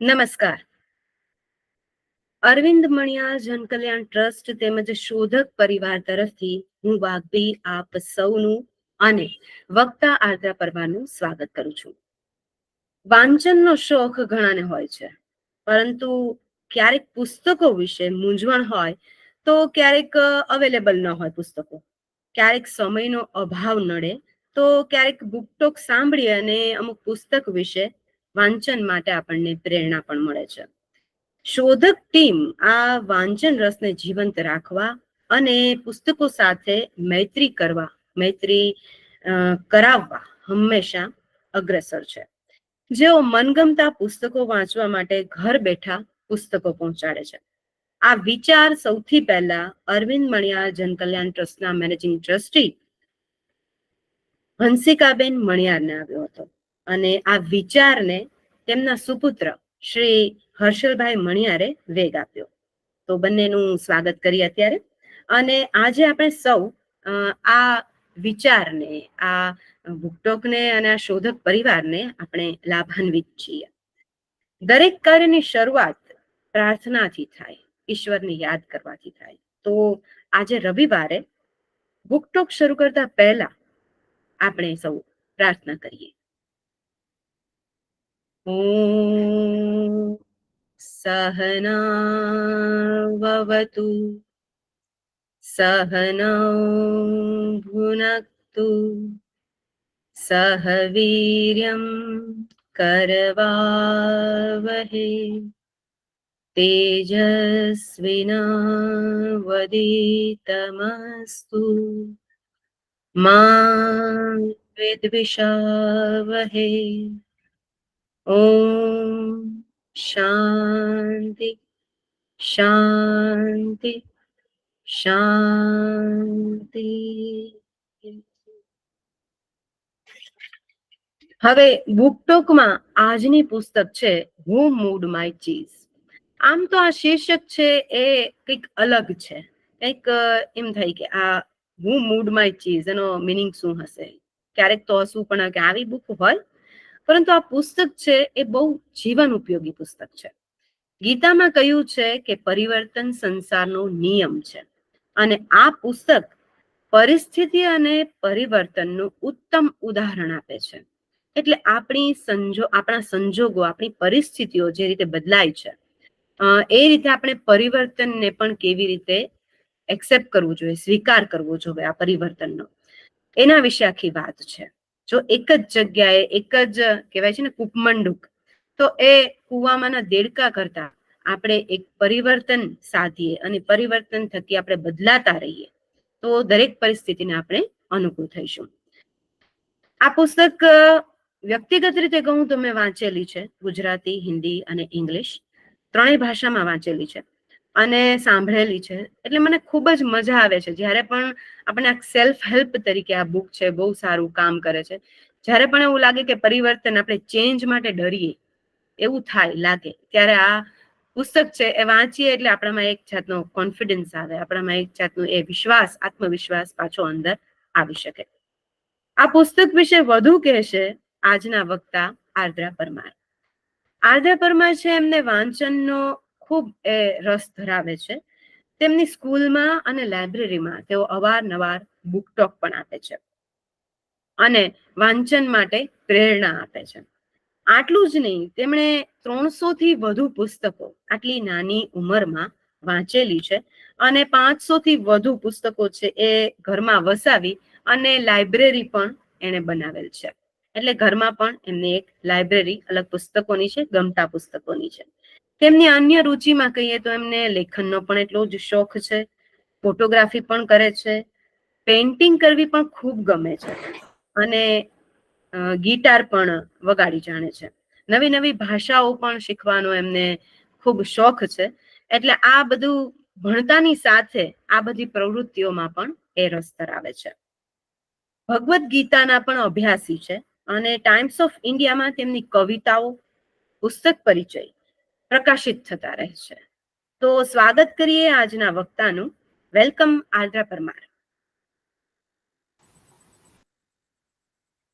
નમસ્કાર. અરવિંદ મણિયાર જનકલ્યાણ ટ્રસ્ટ તેમજ શોધક પરિવાર તરફથી હું વાઘભી આપ સૌનું અને વક્તા આર્દ્રા પરમારનું સ્વાગત કરું છું. વાંચનનો શોખ ઘણાને હોય છે, પરંતુ ક્યારેક પુસ્તકો વિશે મૂંઝવણ હોય તો ક્યારેક અવેલેબલ ન હોય પુસ્તકો, ક્યારેક સમયનો અભાવ નડે તો ક્યારેક બુકટોક સાંભળી અને અમુક પુસ્તક વિશે વાંચન માટે આપણને પ્રેરણા પણ મળે છે. શોધક ટીમ આ વાંચન રસને જીવંત રાખવા અને પુસ્તકો સાથે મૈત્રી કરાવવા હંમેશા અગ્રસર છે. જેઓ મનગમતા પુસ્તકો વાંચવા માટે ઘર બેઠા પુસ્તકો પહોંચાડે છે. આ વિચાર સૌથી પહેલા અરવિંદ મણિયાર જનકલ્યાણ ટ્રસ્ટના મેનેજિંગ ટ્રસ્ટી હંસિકાબેન મણિયારને આવ્યો હતો અને આ વિચારને તેમના સુપુત્ર શ્રી હર્ષલભાઈ મણિયારે વેગ આપ્યો. તો બંનેનું સ્વાગત કરીએ અત્યારે. અને આજે આપણે સૌ આ વિચારને, આ બુકટોકને અને આ શોધક પરિવારને આપણે લાભાન્વિત છીએ. દરેક કાર્યની શરૂઆત પ્રાર્થનાથી થાય, ઈશ્વરને યાદ કરવાથી થાય. તો આજે રવિવારે બુકટોક શરૂ કરતા પહેલા આપણે સૌ પ્રાર્થના કરીએ. ઓમ સહનાવવતુ સહનૌ ભુનક્તુ સહ વીર્યં કરવાવહે તેજસ્વિનાવધીતમસ્તુ મા વિદ્વિષાવહે. ઓમ શાંતિ શાંતિ શાંતિ. હવે બુકટોકમાં આજની પુસ્તક છે હુ મૂડ માય ચીઝ. આમ તો આ શીર્ષક છે એ કંઈક અલગ છે, કંઈક એમ થાય કે આ હુ મૂડ માય ચીઝ એનો મિનિંગ શું હશે. ક્યારેક તો હશું પણ કે આવી બુક હોય, પરંતુ આ પુસ્તક છે એ બહુ જીવન ઉપયોગી પુસ્તક છે. ગીતામાં કહ્યું છે કે પરિવર્તન સંસારનો નિયમ છે, અને આ પુસ્તક પરિસ્થિતિ અને પરિવર્તનનું ઉત્તમ ઉદાહરણ આપે છે. એટલે આપણા સંજોગો, આપણી પરિસ્થિતિઓ જે રીતે બદલાય છે, એ રીતે આપણે પરિવર્તનને પણ કેવી રીતે એક્સેપ્ટ કરવું જોઈએ, સ્વીકાર કરવો જોઈએ આ પરિવર્તનનો, એના વિશે આખી વાત છે. જો એક જ જગ્યાએ એક જ કહેવાય છે ને કૂપમંડુક, તો એ કુવામાંના દેડકા કરતા આપણે એક પરિવર્તન સાધીએ અને પરિવર્તન થકી આપણે બદલાતા રહીએ તો દરેક પરિસ્થિતિને આપણે અનુકૂળ થઈશું. આ પુસ્તક વ્યક્તિગત રીતે કહું તો મેં વાંચેલી છે, ગુજરાતી, હિન્દી અને ઇંગ્લિશ ત્રણેય ભાષામાં વાંચેલી છે અને સાંભળેલી છે. એટલે મને ખૂબ જ મજા આવે છે જ્યારે પણ આપણે આ સેલ્ફ હેલ્પ તરીકે આ બુક છે, બહુ સારું કામ કરે છે. જ્યારે પણ એવું લાગે કે પરિવર્તન, આપણે ચેન્જ માટે ડરીએ એવું થાય લાગે, ત્યારે આ પુસ્તક છે એ વાંચીએ એટલે આપણામાં એક જાતનો કોન્ફિડન્સ આવે, આપણામાં એક જાતનો એ વિશ્વાસ, આત્મવિશ્વાસ પાછો અંદર આવી શકે. આ પુસ્તક વિશે વધુ કહેશે આજના વક્તા આર્દ્રા પરમાર. આર્દ્રા પરમાર છે, એમને વાંચનનો ખૂબ રસ ધરાવે છે. તેમની સ્કૂલમાં અને લાઇબ્રેરીમાં તેઓ અવારનવાર બુકટોક પણ આપે છે અને વાંચન માટે પ્રેરણા આપે છે. આટલું જ નહીં, તેમણે 300 થી વધુ પુસ્તકો આટલી નાની ઉંમરમાં વાંચેલી છે અને 500 થી વધુ પુસ્તકો છે એ ઘરમાં વસાવી અને લાઇબ્રેરી પણ એને બનાવેલ છે. એટલે ઘરમાં પણ એમની એક લાઇબ્રેરી અલગ પુસ્તકોની છે, ગમતા પુસ્તકોની છે. તેમની અન્ય રુચિમાં કહીએ તો એમને લેખનનો પણ એટલો જ શોખ છે, ફોટોગ્રાફી પણ કરે છે, પેઇન્ટિંગ કરવી પણ ખૂબ ગમે છે અને ગિટાર પણ વગાડી જાણે છે. નવી નવી ભાષાઓ પણ શીખવાનો એમને ખૂબ શોખ છે. એટલે આ બધું ભણતાની સાથે આ બધી પ્રવૃત્તિઓમાં પણ એ રસ ધરાવે છે. ભગવદ્ ગીતાના પણ અભ્યાસી છે અને ટાઈમ્સ ઓફ ઇન્ડિયામાં તેમની કવિતાઓ, પુસ્તક પરિચય પ્રકાશિત થતા રહે છે. તો સ્વાગત કરીએ આજના વક્તાનું. વેલકમ આર્દ્રા પરમાર.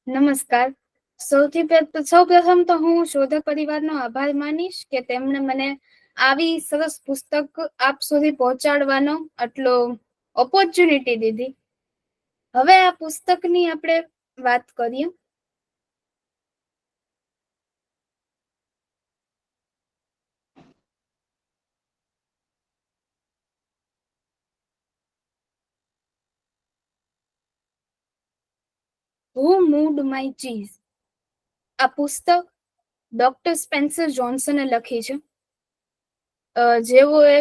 નમસ્કાર. સૌ પ્રથમ તો હું શોધક પરિવારનો આભાર માનીશ કે તેમણે મને આવી સરસ પુસ્તક આપ સુધી પહોંચાડવાનો આટલો ઓપોર્ચ્યુનિટી દીધી. હવે આ પુસ્તકની આપણે વાત કરીએ. હુ મૂડ માય ચીઝ. આ પુસ્તક ડોક્ટર સ્પેન્સર જોન્સને લખી છે. જેવો એ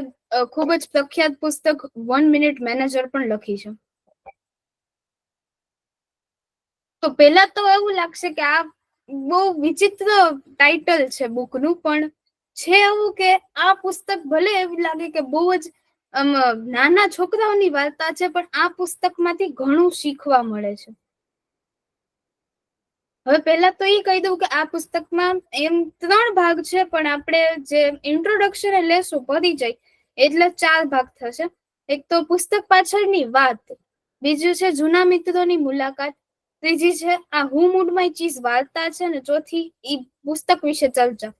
ખૂબ જ પ્રખ્યાત પુસ્તક 1 મિનિટ મેનેજર પણ લખી છે. તો પેલા તો એવું લાગશે કે આ બહુ વિચિત્ર ટાઇટલ છે બુકનું, પણ છે એવું કે આ પુસ્તક ભલે એવું લાગે કે બહુ જ નાના છોકરાઓની વાર્તા છે, પણ આ પુસ્તકમાંથી ઘણું શીખવા મળે છે. હવે પહેલા તો એ કહી દઉં કે આ પુસ્તકમાં એમ 3 ભાગ છે, પણ આપણે જે ઇન્ટ્રોડક્શન લેશું પરિચય એટલે 4 ભાગ થશે. એક તો પુસ્તક પાછળની વાત, બીજું છે જૂના મિત્રોની મુલાકાત, ત્રીજી છે આ હુ મૂડ માય ચીઝ વાર્તા છે, અને ચોથી ઈ પુસ્તક વિશે ચર્ચા.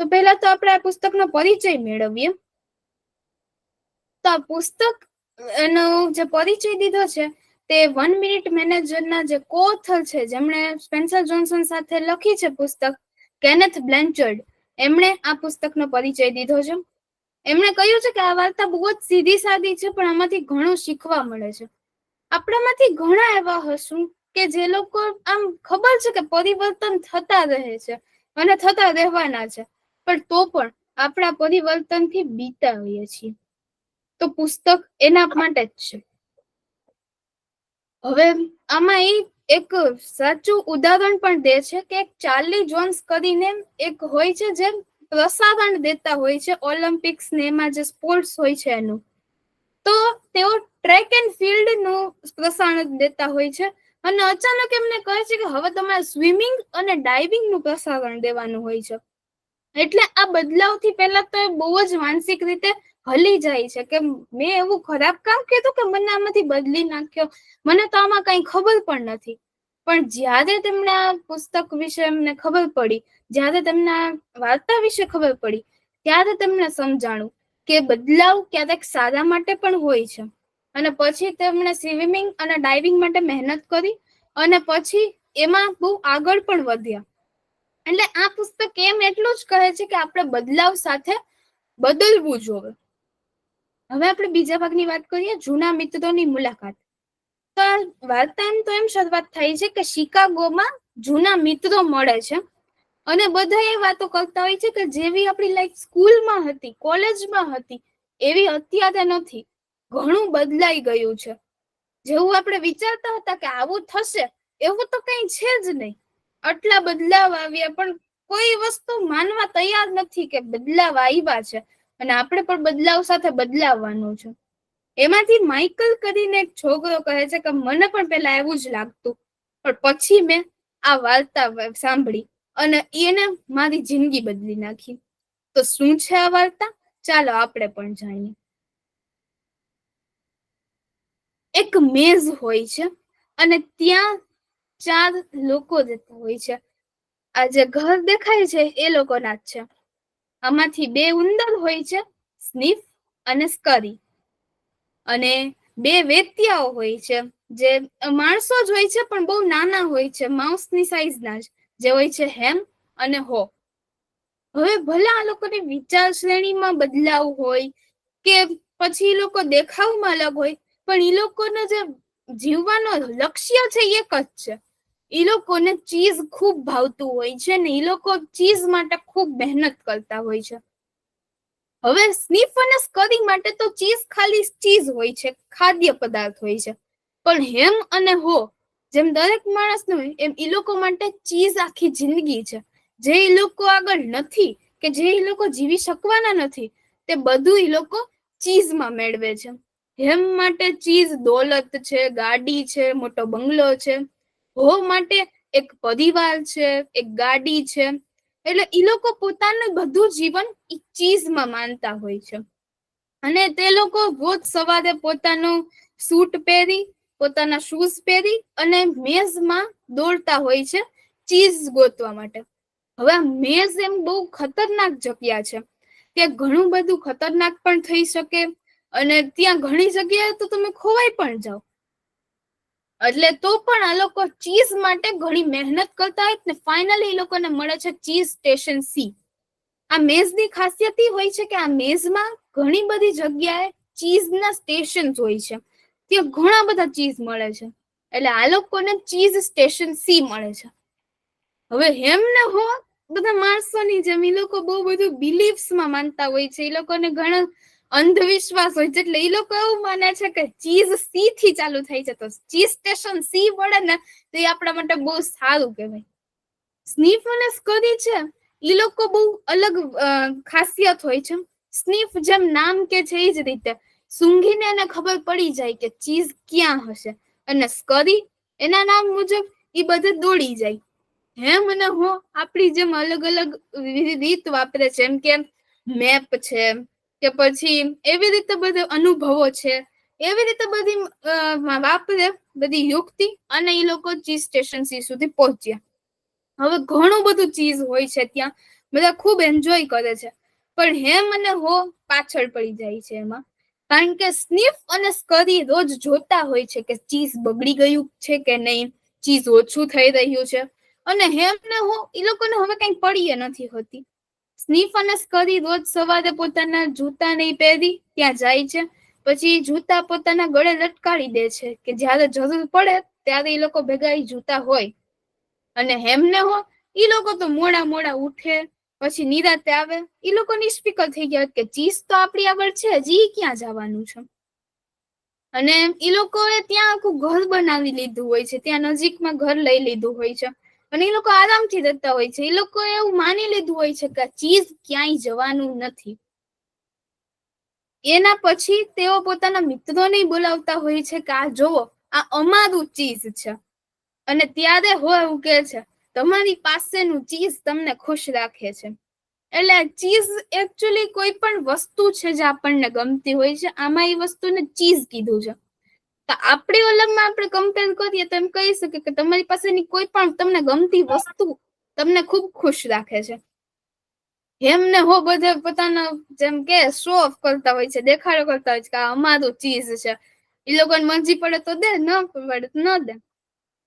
તો પહેલા તો આપણે આ પુસ્તકનો પરિચય મેળવીએ. તો આ પુસ્તક એનો જે પરિચય દીધો છે તે 1 મિનિટ મેનેજરના જે કોથર છે, જેમણે સ્પેન્સર જોન્સન સાથે લખી છે પુસ્તક, કેનેથ બ્લેન્ચર્ડ, એમણે આ પુસ્તકનો પરિચય દીધો છે. એમણે કહ્યું છે કે આ વાર્તા બહુ જ સીધી સાદી છે, પણ આમાંથી ઘણું શીખવા મળે છે. આપણામાંથી ઘણા એવા હશું કે જે લોકો આમ ખબર છે કે પરિવર્તન થતા રહે છે અને થતા રહેવાના છે, પણ તો પણ આપણા પરિવર્તનથી બીતા હોઈએ છીએ. તો પુસ્તક એના માટે જ છે. હવે આમાં એક સાચું ઉદાહરણ પણ દે છે કે ચાર્લી જોન્સ કરીને એક હોય છે જે પ્રસારણ દેતા હોય છે ઓલિમ્પિક્સ ને એમાં જે સ્પોર્ટ્સ હોય છે એનું. તો તેઓ ટ્રેક એન્ડ ફિલ્ડ નું પ્રસારણ દેતા હોય છે, અને અચાનક એમને કહે છે કે હવે તમારે સ્વિમિંગ અને ડાઇવિંગ નું પ્રસારણ દેવાનું હોય છે. એટલે આ બદલાવથી પહેલા તો બહુ જ માનસિક રીતે હલી જાય છે કે મેં એવું ખરાબ કામ કીધું કે મને આમાંથી બદલી નાખ્યો, મને તો આમાં કઈ ખબર પણ નથી. પણ જ્યારે તેમને આ પુસ્તક વિશે એમને ખબર પડી, જ્યારે તેમને વાર્તા વિશે ખબર પડી, ત્યારે તેમને સમજાણું કે બદલાવ ક્યારેક સારા માટે પણ હોય છે. અને પછી તેમણે સ્વિમિંગ અને ડાઇવિંગ માટે મહેનત કરી, અને પછી એમાં બહુ આગળ પણ વધ્યા. એટલે આ પુસ્તક એમ એટલું જ કહે છે કે આપણે બદલાવ સાથે બદલવું જોઈએ. હવે આપણે બીજા ભાગની વાત કરીએ, જૂના મિત્રોની મુલાકાત. તો આ વાર્તા એમ શરૂઆત થાય છે કે શિકાગોમાં જૂના મિત્રો મળે છે, અને બધા એ વાતો કરતા હોય છે કે જેવી આપણી લાઈફ સ્કૂલમાં હતી, કોલેજમાં હતી, એવી અત્યારે નથી. ઘણું બદલાઈ ગયું છે. જેવું આપણે વિચારતા હતા કે આવું થશે, એવું તો કઈ છે જ નહીં. આટલા બદલાવ આવ્યા, પણ કોઈ વસ્તુ માનવા તૈયાર નથી કે બદલાવ આવ્યા છે, અને આપણે પણ બદલાવ સાથે બદલાવવાનું છે. એમાંથી માઇકલ કરીને એક છોકરો કહે છે કે મને પણ પેલા એવું જ લાગતું, પણ પછી મેં આ વાર્તા સાંભળી અને એને મારી જિંદગી બદલી નાખી. તો શું છે આ વાર્તા? ચાલો આપણે પણ જાણીએ. એક મેઝ હોય છે, અને ત્યાં 4 લોકો રહેતા હોય છે. આ જે ઘર દેખાય છે એ લોકોના જ છે. આમાંથી 2 ઉંદર હોય છે, સ્નીફ અને સ્કરી, અને 2 વેત્યાઓ હોય છે, જે માણસો જ હોય છે પણ બહુ નાના હોય છે, માઉસની સાઈઝના જ, જે હોય છે હેમ અને હો. હવે ભલે આ લોકોની વિચાર શ્રેણીમાં બદલાવ હોય કે પછી એ લોકો દેખાવમાં અલગ હોય, પણ એ લોકોનો જે જીવવાનો લક્ષ્ય છે એક જ છે. એ લોકોને ચીઝ ખૂબ ભાવતું હોય છે, ને એ લોકો ચીઝ માટે ખૂબ મહેનત કરતા હોય છે. હવે સ્નીફ અને સ્કરી માટે તો ચીઝ ખાલી ચીઝ હોય છે, ખાદ્ય પદાર્થ હોય છે. પણ હેમ અને હો, જેમ દરેક માણસનું હોય એમ એ લોકો માટે ચીઝ આખી જિંદગી છે. જે એ લોકો આગળ નથી, કે જે એ લોકો જીવી શકવાના નથી, તે બધું એ લોકો ચીઝમાં મેળવે છે. હેમ માટે ચીઝ દોલત છે, ગાડી છે, મોટો બંગલો છે. હો માટે એક પરિવાર છે, એક ગાડી છે. એટલે ઈ લોકો પોતાનું બધું જીવન ઈ ચીઝમાં માનતા હોય છે. અને તે લોકો રોજ સવારે પોતાનું સૂટ પહેરી, પોતાના શૂઝ પહેરી અને મેઝમાં દોડતા હોય છે, ચીઝ ગોતવા માટે. હવે આ મેઝ એમ બહુ ખતરનાક જગ્યા છે કે ઘણું બધું ખતરનાક પણ થઈ શકે અને ત્યાં ઘણી જગ્યાએ તો તમે ખોવાઈ પણ જાઓ. એટલે તો પણ આ લોકો ચીઝ માટે ઘણી મહેનત કરતા હોય ને ફાઇનલી એ લોકોને મળે છે ચીઝ સ્ટેશન સી. આ મેઝની ખાસિયત એ હોય છે કે આ મેઝમાં ઘણી બધી જગ્યાએ ચીઝના સ્ટેશન હોય છે. ત્યાં ઘણા બધા ચીઝ મળે છે. એટલે આ લોકોને ચીઝ સ્ટેશન સી મળે છે. હવે હેમ ને હો બધા માણસોની જેમ એ લોકો બહુ બધું બિલીફ્સમાં માનતા હોય છે. એ લોકોને ઘણા અંધવિશ્વાસ હોય છે. એટલે એ લોકો એવું માને છે કે ચીઝ સી થી ચાલુ થાય છે તો ચીઝ સ્ટેશન સી મળે ને તો એ આપણા માટે બહુ સારું કહેવાય. સ્નીફ અને સ્કરી છે એ લોકો બહુ અલગ ખાસિયત હોય છે. સ્નીફ જેમ નામ કે છે એ જ રીતે સૂંઘીને એને ખબર પડી જાય કે ચીઝ ક્યાં હશે અને સ્કરી એના નામ મુજબ એ બધે દોડી જાય. હેમ અને હો આપણી જેમ અલગ અલગ રીત વાપરે છે. એમ કે મેપ છે કે પછી એવી રીતે બધા અનુભવો છે. એવી રીતે બધી વાપરે બધી યુક્તિ અને એ લોકો ચીઝ સ્ટેશન સી સુધી પહોંચ્યા. હવે ઘણું બધું ચીઝ હોય છે ત્યાં. બધા ખૂબ એન્જોય કરે છે. પણ હેમ અને હો પાછળ પડી જાય છે એમાં. કારણ કે સ્નીફ અને સ્કરી રોજ જોતા હોય છે કે ચીઝ બગડી ગયું છે કે નહીં, ચીઝ ઓછું થઈ રહ્યું છે. અને હેમ ને હો એ લોકોને હવે કઈ પડીએ નથી હોતી. સ્નીફ અને સ્કરી રોજ સવારે પોતાના જૂતા નહીં પહેરી ત્યાં જાય છે. પછી જૂતા પોતાના ગળે લટકાવી દે છે કે જયારે જરૂર પડે ત્યારે એ લોકો ભેગા જૂતા હોય. અને હેમને હો ઈ લોકો તો મોડા મોડા ઉઠે પછી નિરાતે આવે. ઈ લોકો નિષ્ફિકર થઈ ગયા કે ચીઝ તો આપણી આગળ છે જી ક્યાં જવાનું છે. અને ઈ લોકોએ ત્યાં આખું ઘર બનાવી લીધું હોય છે. ત્યાં નજીકમાં ઘર લઈ લીધું હોય છે અને એ લોકો આરામથી રહેતા હોય છે. એ લોકો એવું માની લીધું હોય છે કે ચીઝ ક્યાંય જવાનું નથી. એના પછી તેઓ પોતાના મિત્રોને બોલાવતા હોય છે કે આ જોવો આ અમારું ચીઝ છે. અને ત્યારે હો એવું કે છે તમારી પાસેનું ચીઝ તમને ખુશ રાખે છે. એટલે ચીઝ એકચ્યુઅલી કોઈ પણ વસ્તુ છે જે આપણને ગમતી હોય છે. આમાં એ વસ્તુને ચીઝ કીધું છે. તો આપણી ઓલમમાં આપણે કમ્પેર કરીએ તો એમ કહી શકીએ કે તમારી પાસેની કોઈ પણ તમને ગમતી વસ્તુ તમને ખૂબ ખુશ રાખે છે. એમને હો બધે પોતાના જેમ કે શો ઓફ કરતા હોય છે, દેખાડો કરતા હોય છે કે આ અમારું ચીઝ છે. એ લોકોને મરજી પડે તો દે, ન પડે તો ન દે.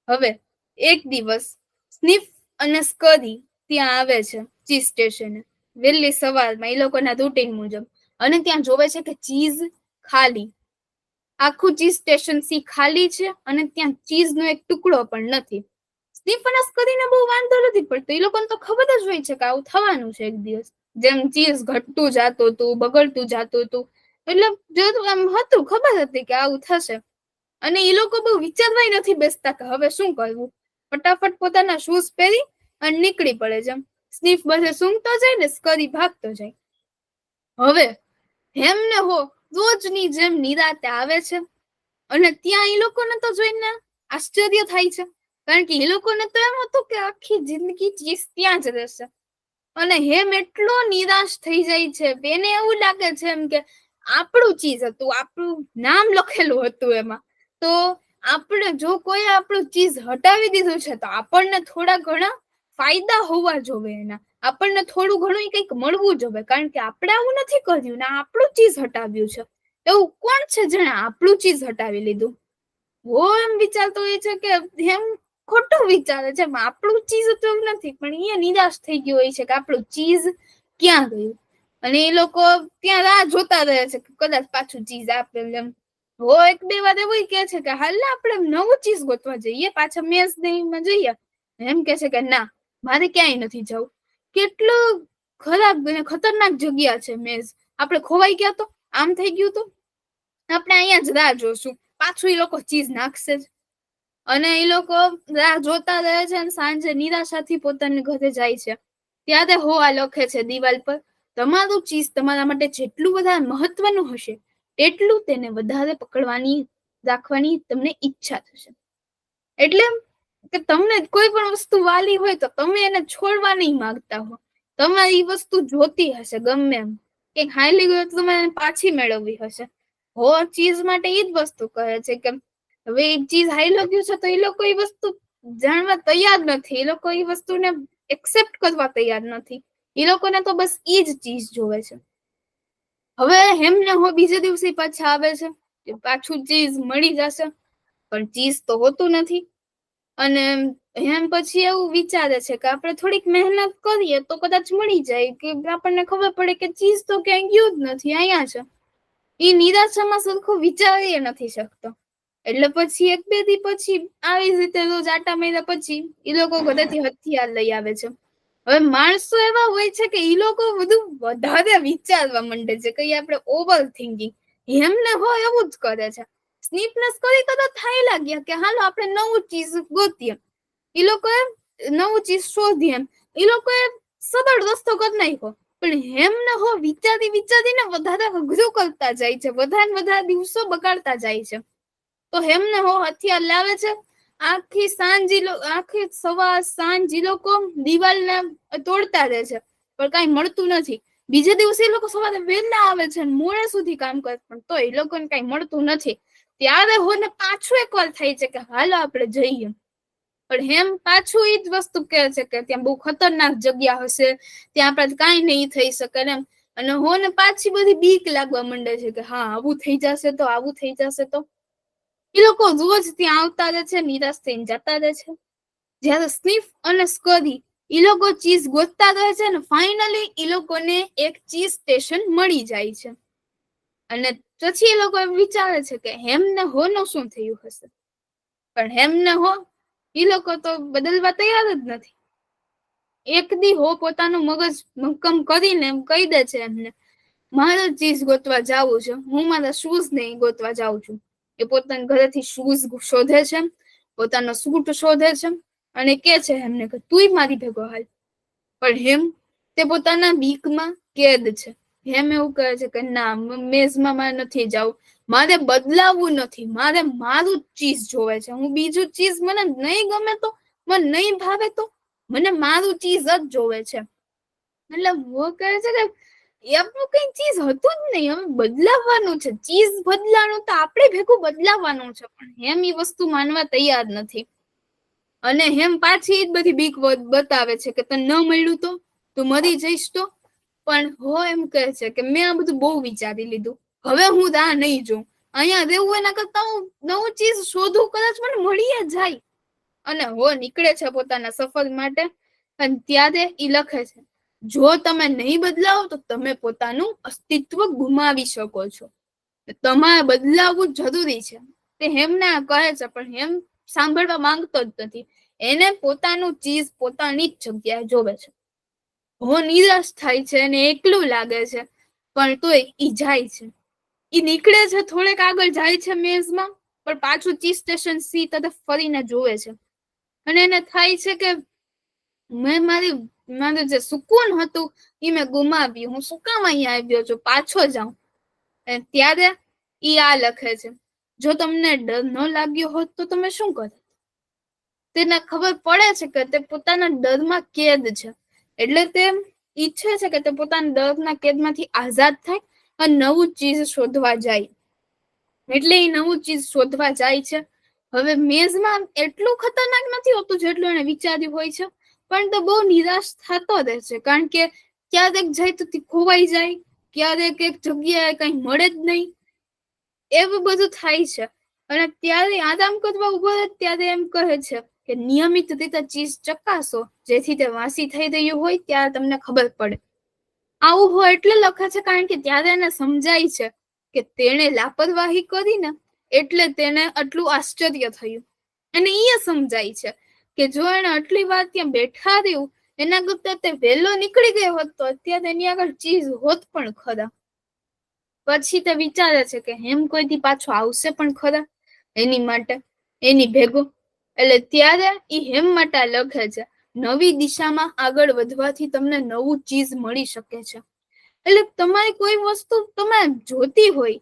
હવે એક દિવસ સ્નીફ અને સ્કરી ત્યાં આવે છે ચીઝ સ્ટેશને વહેલી સવારમાં એ લોકોના રૂટીન મુજબ. અને ત્યાં જોવે છે કે ચીઝ ખાલી, આખું ચીઝ સ્ટેશન સી ખાલી છે અને ત્યાં ચીઝનો એક ટુકડો પણ નથી. સ્નીફ અને સ્કરીને બહુ વાંધો નથી પડતો. એ લોકોને તો ખબર જ હોય છે કે આવું થવાનું છે એક દિવસ. જેમ ચીઝ ઘટતું જાતું હતું, બગડતું જાતું હતું. એટલે જો આમ હતું, ખબર હતી કે આવું થશે. અને એ લોકો બહુ વિચારવાય નથી બેસતા કે હવે શું કરવું. ફટાફટ પોતાના શૂઝ પહેરી અને નીકળી પડે છે. સ્નીફ બધે સૂંઘતો જાય ને સ્કરી ભાગતો જાય. હવે હેમને હો રોજની જેમ નિરાતે આવે છે અને ત્યાં એ લોકોને તો જોઈને આશ્ચર્ય થાય છે. કારણ કે એ લોકોને તો એમ હતું કે આખી જિંદગી ચીઝ ત્યાં જ રહેશે. અને હેમ એટલો નિરાશ થઈ જાય છે. એને એવું લાગે છે એમ કે આપણું ચીઝ હતું, આપણું નામ લખેલું હતું એમાં. તો આપણે જો કોઈ આપણું ચીઝ હટાવી દીધું છે તો આપણને થોડા ઘણા ફાયદા હોવા જોઈએ એના. આપણને થોડું ઘણું કંઈક મળવું જોઈએ. કારણ કે આપણે આવું નથી કર્યું ને આપણું ચીઝ હટાવ્યું છે. એવું કોણ છે જેને આપણું ચીઝ હટાવી લીધું? હો એમ વિચારતો હોય છે કે એમ ખોટું વિચારે છે. આપણું ચીઝ તો એવું નથી. પણ એ નિરાશ થઈ ગયું હોય છે કે આપણું ચીઝ ક્યાં ગયું. અને એ લોકો ત્યાં રાહ જોતા રહે છે કે કદાચ પાછું ચીઝ આપે. એમ હો એક બે વાર એવું કે છે કે હાલ આપણે નવું ચીઝ ગોતવા જઈએ, પાછા મેઝ માં જઈએ. એમ કે છે કે ના, મારે ક્યાંય નથી જવું. કેટલું ખરાબ અને ખતરનાક જગ્યા છે મેઝ. આપણે ખોવાઈ ગયા તો, આમ થઈ ગયું તો આપણે અહીંયા જ રાહ જોશું, પાછું એ લોકો ચીઝ નાખશે જ. અને એ લોકો રાહ જોતા રહે છે અને સાંજે નિરાશાથી પોતાના ઘરે જાય છે. ત્યારે હો આ લખે છે દિવાલ પર, તમારું ચીઝ તમારા માટે જેટલું વધારે મહત્વનું હશે તેટલું તેને વધારે પકડવાની રાખવાની તમને ઈચ્છા થશે. એટલે કે તમને કોઈ પણ વસ્તુ વાલી હોય તો તમે એને છોડવા નહીં માંગતા હો. તમારે એ વસ્તુ જોતી હશે ગમે એમ. કે હાલી ગયો તો તમારે પાછી મેળવવી હશે. હો ચીઝ માટે એ જ વસ્તુ કહે છે કે હવે એક ચીઝ હાઈલો ગયું છે તો એ લોકો એ વસ્તુ જાણવા તૈયાર નથી, એ લોકો એ વસ્તુને એક્સેપ્ટ કરવા તૈયાર નથી. એ લોકોને તો બસ ઈ જ ચીજ જોવે છે. હવે એમને હો બીજે દિવસે પાછા આવે છે કે પાછું ચીઝ મળી જશે, પણ ચીઝ તો હોતું નથી. અને એમ પછી એવું વિચારે છે કે આપણે થોડીક મહેનત કરીએ તો કદાચ મળી જાય, કે આપણને ખબર પડે કે ચીઝ તો ક્યાંય ગયું જ નથી, અહીંયા છે. એ નિરાશામાં સરખું વિચારી નથી શકતો. એટલે પછી એક બે દી પછી આવી જ રીતે રોજ આટા મહિના પછી એ લોકો ઘરેથી હથિયાર લઈ આવે છે. હવે માણસો એવા હોય છે કે એ લોકો બધું વધારે વિચારવા માંડે છે, કઈ આપણે ઓવર થિંકિંગ. એમને હોય એવું જ કરે છે. સ્નીપનેસ કરી તો થાય લાગ્યા કે હાલો આપણે નવું ચીજ ગોતીએ. એ લોકોએ નવું ચીજ શોધીએ, એ લોકોએ સરળ રસ્તો કરી નાખ્યો. પણ એમને હો વિચારીને વધારે અઘરું કરતા જાય છે, વધારે દિવસો બગાડતા જાય છે. તો એમને હો હથિયાર લાવે છે. આખી સવાર સાંજ ઈ લોકો દિવાલને તોડતા રહે છે, પણ કઈ મળતું નથી. બીજે દિવસે એ લોકો સવારે વહેલા આવે છે, મોડે સુધી કામ કરે, પણ તો એ લોકોને કઈ મળતું નથી. ત્યારે હોને પાછું એકવાર થાય છે કે હાલો આપણે જઈએ. પણ એમ પાછું ઈ જ વસ્તુ કહે છે કે ત્યાં બહુ ખતરનાક જગ્યા હશે, ત્યાં આપણે કઈ નહીં થઈ શકે એમ. અને હોને પાછી બધી બીક લાગવા માંડે છે કે હા આવું થઈ જશે તો, આવું થઈ જશે તો. એ લોકો રોજ ત્યાં આવતા રહે છે, નિરાશ થઈને જતા રહે છે. જયારે સ્નીફ અને સ્કરી એ લોકો ચીઝ ગોતતા રહે છે ને ફાઇનલી એ લોકોને એક ચીઝ સ્ટેશન મળી જાય છે. અને પછી એ લોકો એમ વિચારે છે કે હેમને હોનું શું થયું હશે. પણ હેમને હો એ લોકો તો બદલવા તૈયાર જ નથી. એક દી હો પોતાનું મગજ મક્કમ કરીને એમ કહી દે છે એમને, મારે ચીઝ ગોતવા જાવું છે, હું મારા શૂઝ ને ગોતવા જાઉં છું. એ પોતાના ઘરેથી શૂઝ શોધે છે, પોતાનો સૂટ શોધે છે, અને કે છે એમને કે તુંય મારી ભેગો હાલ. પણ હેમ તે પોતાના બીકમાં કેદ છે. હેમ એવું કહે છે કે ના, મેઝમાં મારે નથી જવું, મારે બદલાવવું નથી, મારે મારું ચીઝ જોવે છે. હું બીજું ચીઝ મને નહીં ગમે તો, મને નહીં ભાવે તો, મને મારું ચીઝ જ જોવે છે. એટલે वो કહે છે કે આપણું કઈ ચીજ હતું જ નહીં, હવે બદલાવવાનું છે. ચીઝ બદલાવાનું તો આપણે ભેગું બદલાવવાનું છે. પણ હેમ એ વસ્તુ માનવા તૈયાર નથી. અને હેમ પાછી જ બધી બીક બતાવે છે કે તને ન મળ્યું તો, તું મરી જઈશ તો. પણ હો એમ કહે છે કે મેં આ બધું બહુ વિચારી લીધું, હવે હું રાહ નહીં જોઉં. અહીંયા રહેવું એના કરતા હું નવું ચીજ શોધું, કદાચ મને મળી જાય. અને હો નીકળે છે પોતાના સફર માટે. અને ત્યારે ઈ લખે છે, જો તમે નહીં બદલાવો તો તમે પોતાનું અસ્તિત્વ ગુમાવી શકો છો. તમારે બદલાવવું જરૂરી છે. તે હેમને કહે છે, પણ હેમ સાંભળવા માંગતો જ નથી. એને પોતાનું ચીજ પોતાની જ જગ્યાએ જોવે છે. હો નિરાશ થાય છે અને એકલું લાગે છે, પણ તોય ઈ જાય છે. ઈ નીકળે છે, થોડેક આગળ જાય છે મેઝમાં, પણ પાછું ચીઝ સ્ટેશન સી તરફ ફરીને જોવે છે. અને એને થાય છે કે મેં મારું જે સુકૂન હતું એ મેં ગુમાવ્યું, હું શું કામ અહીંયા આવ્યો છું, પાછો જાઉં. ત્યારે ઈ આ લખે છે, જો તમને ડર ન લાગ્યો હોત તો તમે શું કરત. તેને ખબર પડે છે કે તે પોતાના ડરમાં કેદ છે, એટલે તે ઈચ્છે છે કે તે પોતાના ડરના કેદમાંથી આઝાદ થાય અને નવું ચીજ શોધવા જાય. એટલે એ નવું ચીજ શોધવા જાય છે. હવે મેઝમાં એટલું ખતરનાક નથી હોતું જેટલું એને વિચાર્યું હોય છે, પણ તો બહુ નિરાશ થતો રહે છે. કારણ કે ક્યારેક જાય તો ખોવાઈ જાય, ક્યારેક એક જગ્યાએ કઈ મળે જ નહીં, એવું બધું થાય છે. અને ત્યારે આરામ કરવા ઉભો રહે ત્યારે એમ કહે છે કે નિયમિત રીતે ચીજ ચકાસો, જેથી તે વાસી થઈ રહ્યું હોય ત્યારે તમને ખબર પડે. આવું હોય એટલે લખે છે કારણ કે ત્યારે એને સમજાય છે કે તેણે લાપરવાહી કરીને એટલે તેને આટલું આશ્ચર્ય થયું. અને એ સમજાય છે કે જો એને આટલી વાર ત્યાં બેઠા રહ્યું એના કરતા તે વહેલો નીકળી ગયો હોત તો અત્યારે એની આગળ ચીજ હોત પણ ખરા. પછી તે વિચારે છે કે હેમ કોઈ દી પાછો આવશે પણ ખરા એની માટે, એની ભેગો. એટલે ત્યારે એ હેમ માટે લખે છે, નવી દિશામાં આગળ વધવાથી તમને નવું ચીજ મળી શકે છે. એટલે તમારી કોઈ વસ્તુ તમારે જોતી હોય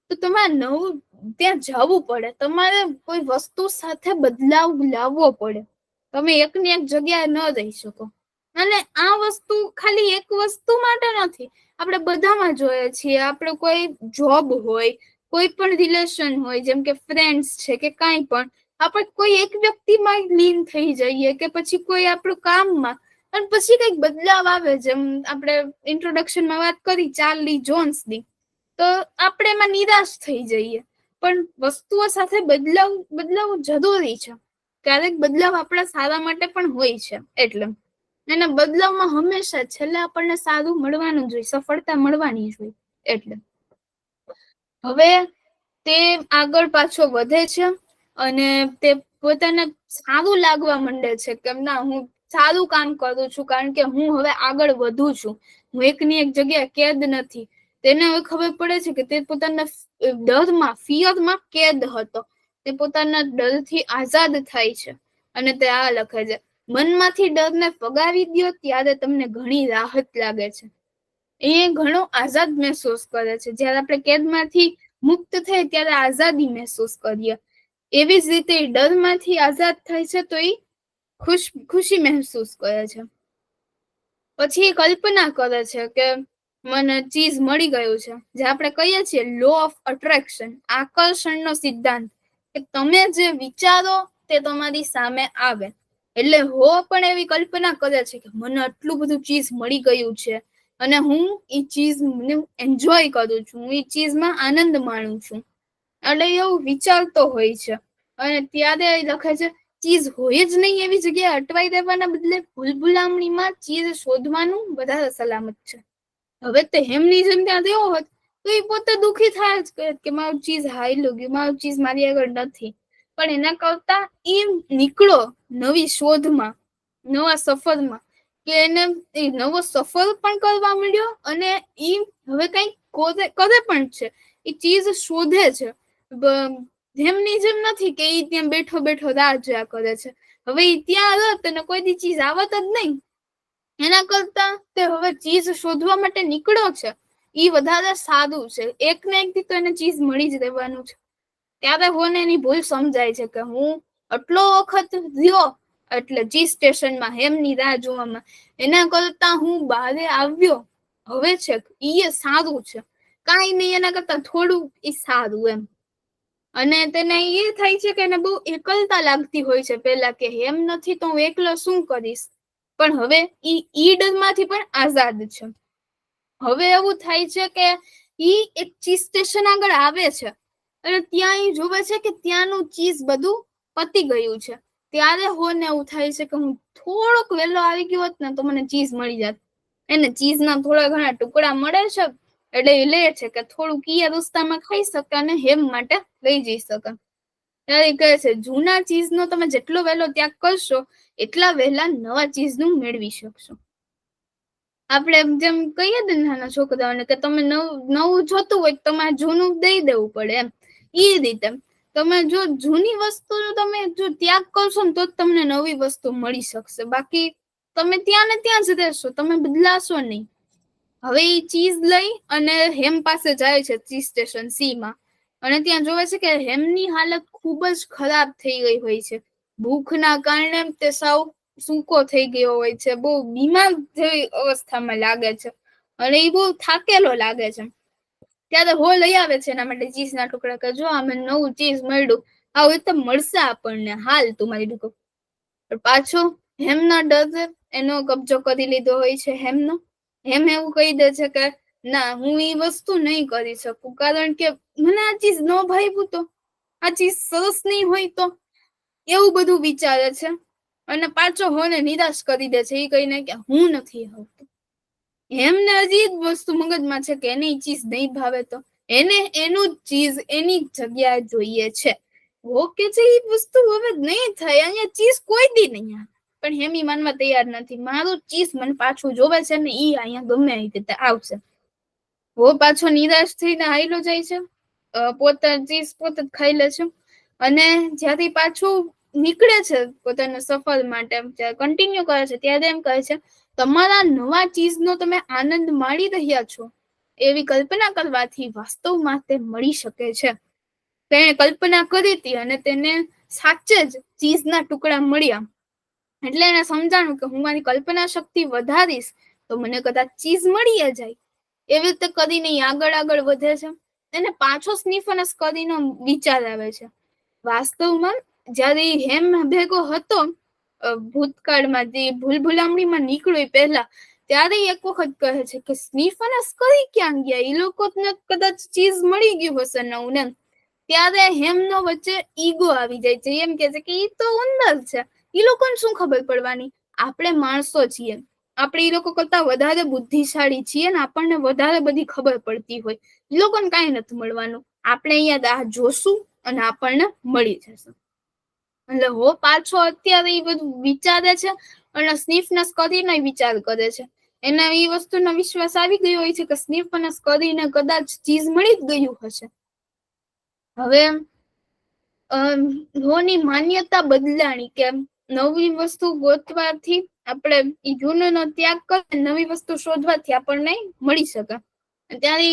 તો તમારે નવું ત્યાં જવું પડે, તમારે કોઈ વસ્તુ સાથે બદલાવ લાવવો પડે. તમે એકની એક જગ્યાએ ન રહી શકો. અને આ વસ્તુ ખાલી એક વસ્તુ માટે નથી, આપણે બધામાં જોઈએ છીએ. આપણે કોઈ જોબ હોય, કોઈ પણ રિલેશન હોય, જેમ કે ફ્રેન્ડ્સ છે કે કાંઈ પણ, આપણે કોઈ એક વ્યક્તિમાં લીન થઈ જઈએ કે પછી કોઈ આપણું કામમાં, અને પછી કઈક બદલાવ આવે, જેમ આપણે ઇન્ટ્રોડક્શનમાં વાત કરી ચાર્લી જોન્સની, તો આપણે એમાં નિરાશ થઈ જઈએ. પણ વસ્તુઓ સાથે બદલાવ જરૂરી છે. ક્યારેક બદલાવ આપણા સારા માટે પણ હોય છે. એટલે એના બદલાવમાં હંમેશા છેલ્લે આપણને સારું મળવાનું જોઈએ, સફળતા મળવાની જોઈએ. એટલે હવે તે આગળ પાછો વધે છે અને તે પોતાને સારું લાગવા માંડે છે કે ના, હું સારું કામ કરું છું કારણ કે હું હવે આગળ વધું છું, હું એકની એક જગ્યાએ કેદ નથી. તેને હવે ખબર પડે છે કે તે પોતાના ડરમાં, ફિયરમાં કેદ હતો. તે પોતાના ડરથી આઝાદ થાય છે. અને તે આ લખે છે, મનમાંથી ડરને ફગાવી દો ત્યારે તમને ઘણી રાહત લાગે છે. એ ઘણો આઝાદ મહેસૂસ કરે છે. જયારે આપણે કેદમાંથી મુક્ત થાય ત્યારે આઝાદી મહેસૂસ કરીએ. એવી જ રીતે ડરમાંથી આઝાદ થાય છે તો એ ખુશી મહેસૂસ કરે છે. પછી એ કલ્પના કરે છે કે મને ચીજ મળી ગયું છે, જે આપણે કહીએ છીએ લો ઓફ અટ્રેક્શન, આકર્ષણનો સિદ્ધાંત, કે તમે જે વિચારો તે તમારી સામે આવે. એટલે હો પણ એવી કલ્પના કરે છે કે મને આટલું બધું ચીજ મળી ગયું છે અને હું એ ચીજ એન્જોય કરું છું, હું એ ચીજમાં આનંદ માણું છું. એટલે એવું વિચારતો હોય છે. અને ત્યારે લખે છે, ચીજ હોય જ નહીં એવી જગ્યાએ અટવાઈ દેવાના બદલે ભૂલભુલામણીમાં ચીજ શોધવાનું વધારે સલામત છે. હવે તે હેમની જેમ ત્યાં રહ્યો હોત તો એ પોતે દુઃખી થાય જ કે મારું ચીજ હારી ગયું, મારું ચીજ મારી આગળ નથી. પણ એના કરતા એ નીકળો નવી શોધમાં, નવા સફરમાં, કે એને નવો સફર પણ કરવા મળ્યો અને એ હવે કઈક કરે પણ છે. એ ચીજ શોધે છે. જેમની જેમ નથી કે એ ત્યાં બેઠો બેઠો રાહ જોયા કરે છે. હવે એ ત્યાં રત અને કોઈ દી ચીજ આવત જ નહીં. એના કરતા તે હવે ચીજ શોધવા માટે નીકળ્યો છે, એ વધારે સારું છે. એક ને એક થી તો એને ચીજ મળી જ રહેવાનું છે. ત્યારે હોને એની ભૂલ સમજાય છે કે હું આટલો વખત રહ્યો એટલે ચીજ સ્ટેશનમાં હેમની રાહ જોવામાં, એના કરતા હું બહારે આવ્યો હવે છે ઈ સારું છે. કાંઈ નહીં એના કરતા થોડું ઈ સારું એમ. અને તેને એ થાય છે કે એને બહુ એકલતા લાગતી હોય છે પેલા, કે હેમ નથી તો હું એકલો શું કરીશ. પણ હવે ઈ ડરમાંથી પણ આઝાદ છે. હવે એવું થાય છે કે ઈ એક ચીજ સ્ટેશન આગળ આવે છે અને ત્યાં એ જોવે છે કે ત્યાંનું ચીજ બધું પતી ગયું છે. ત્યારે હોને એવું થાય છે કે હું થોડોક વહેલો આવી ગયો હોત ને તો મને ચીજ મળી જાત. એને ચીજના થોડા ઘણા ટુકડા મળે છે એટલે એ લે છે કે થોડુંક ઈ રસ્તામાં ખાઈ શકે અને હેમ માટે લઈ જઈ શકે. ત્યારે કહે છે, જૂના ચીજનો તમે જેટલો વહેલો ત્યાગ કરશો એટલા વહેલા નવા ચીજનું મેળવી શકશો. આપણે જેમ કહીએ ને નાના છોકરાઓને કે તમે નવું જોતું હોય તમારે જૂનું દઈ દેવું પડે એમ. એ રીતે તમે જો જૂની વસ્તુનો તમે જો ત્યાગ કરશો ને તો જ તમને નવી વસ્તુ મળી શકશે. બાકી તમે ત્યાં ને ત્યાં જ રહેશો, તમે બદલાશો નહીં. હવે એ ચીજ લઈ અને હેમ પાસે જાય છે ચીજ સ્ટેશન સી માં, અને ત્યાં જોવે છે કે હેમની હાલત ખૂબ જ ખરાબ થઈ ગઈ હોય છે. ભૂખના કારણે તે સાવ સૂકો થઈ ગયો હોય છે, બહુ બીમાર જેવી અવસ્થામાં લાગે છે અને એ બહુ થાકેલો લાગે છે. ત્યારે હો લઈ આવે છે એના માટે ચીઝના ટુકડા, કે જો અમે નવું ચીઝ મળ્યું, આવું તો મળશે આપણને, હાલ તું મારી દુકાન. પાછો હેમના ડર એનો કબજો કરી લીધો હોય છે હેમનો. હેમ એવું કહી દે છે કે ના, હું એ વસ્તુ નહીં કરી શકું કારણ કે મને આ ચીજ ન ભાવ્યું તો, આ ચીજ સરસ નહીં હોય તો, એવું બધું વિચારે છે. અને પાછો હોને નિરાશ કરી દે છે એ કહીને કે હું નથી આવતો. એમને હજી જ વસ્તુ મગજમાં છે કે એને ચીજ નહીં ભાવે તો એને એનું ચીજ એની જગ્યાએ જોઈએ છે. ઓકે છે, એ વસ્તુ હવે નહીં થાય, અહીંયા ચીજ કોઈ દી નહીં આવે. પણ હેમી માનવા તૈયાર નથી. મારું ચીજ મને પાછું જોવે છે ને ઈ અહીંયા ગમે એ રીતે આવશે. હો પાછો નિરાશ થઈને હાઈલો જાય છે, પોતે ચીજ પોતે જ ખાઈ લે છે. અને જ્યારે પાછું નીકળે છે પોતાના સફર માટે, કન્ટિન્યુ કરે છે, ત્યારે એમ કહે છે, તમારા નવા ચીજનો તમે આનંદ માણી રહ્યા છો એવી કલ્પના કરવાથી વાસ્તવમાં તે મળી શકે છે. તેણે કલ્પના કરી હતી અને તેને સાચે જ ચીજના ટુકડા મળ્યા. એટલે એને સમજાણું કે હું મારી કલ્પના શક્તિ વધારીશ તો મને કદાચ ચીજ મળી જાય. એવી રીતે કરીને આગળ વધે છે. એને પાછો સ્નીફ અને સ્કરીનો વિચાર આવે છે. વાસ્તવમાં જયારે ઈ હેમ ભેગો હતો ભૂતકાળમાં જે ભૂલભુલામણીમાં નીકળ્યો પહેલા, ત્યારે એક વખત કહે છે કે સ્નીફ અને સ્કરી ક્યાં ગયા, એ લોકોને કદાચ ચીઝ મળી ગયું હશે નવું ને. ત્યારે હેમનો વચ્ચે ઈગો આવી જાય છે, એમ કે છે કે ઈ તો ઉંદર છે, ઈ લોકોને શું ખબર પડવાની, આપણે માણસો છીએ, આપણે ઈ લોકો કરતા વધારે બુદ્ધિશાળી છીએ ને આપણને વધારે બધી ખબર પડતી હોય, ઈ લોકોને કાંઈ નથી મળવાનું, આપણે અહીંયા રાહ જોશું અને આપણને મળી જશે. એટલે હો પાછો અત્યારે એ બધું વિચારે છે અને સ્નીફ ને સ્કરીનો વિચાર કરે છે. એને એ વસ્તુનો વિશ્વાસ આવી ગયો હોય છે કે સ્નીફ અને સ્કરીને કદાચ ચીજ મળી જ ગયું હશે. હવે હોની માન્યતા બદલાણી કે નવી વસ્તુ ગોતવાથી આપણે ઈ જૂનનો ત્યાગ કરે, નવી વસ્તુ શોધવાથી આપણને મળી શકે. ત્યારે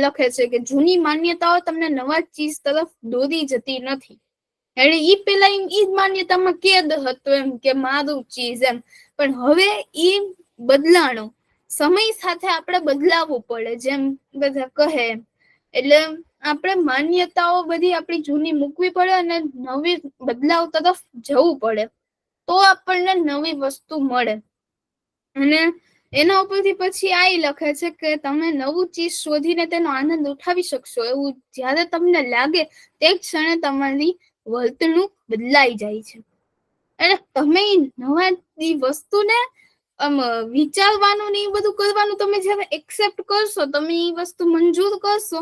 લખે છે કે જૂની માન્યતાઓ તમને નવા ચીજ તરફ દોરી જતી નથી. એટલે ઈ પેલા ઈ જ માન્યતામાં કેદ હતો એમ કે મારું ચીજ એમ, પણ હવે ઈ બદલાણો, સમય સાથે આપણે બદલાવવું પડે જેમ બધા કહે એમ. એટલે આપણે માન્યતાઓ બધી આપણી જૂની મૂકવી પડે અને નવી બદલાવ તરફ જવું પડે, તો આપણને નવી વસ્તુ મળે. અને એના ઉપરથી પછી આ લખે છે કે તમે નવું ચીજ શોધીને તેનો આનંદ ઉઠાવી શકશો, એવું જ્યારે તમને લાગે તે ક્ષણે તમારી વર્તણૂક બદલાઈ જાય છે. એટલે તમે નવા વસ્તુને વિચારવાનું ને એ બધું કરવાનું તમે જયારે એક્સેપ્ટ કરશો, તમે એ વસ્તુ મંજૂર કરશો,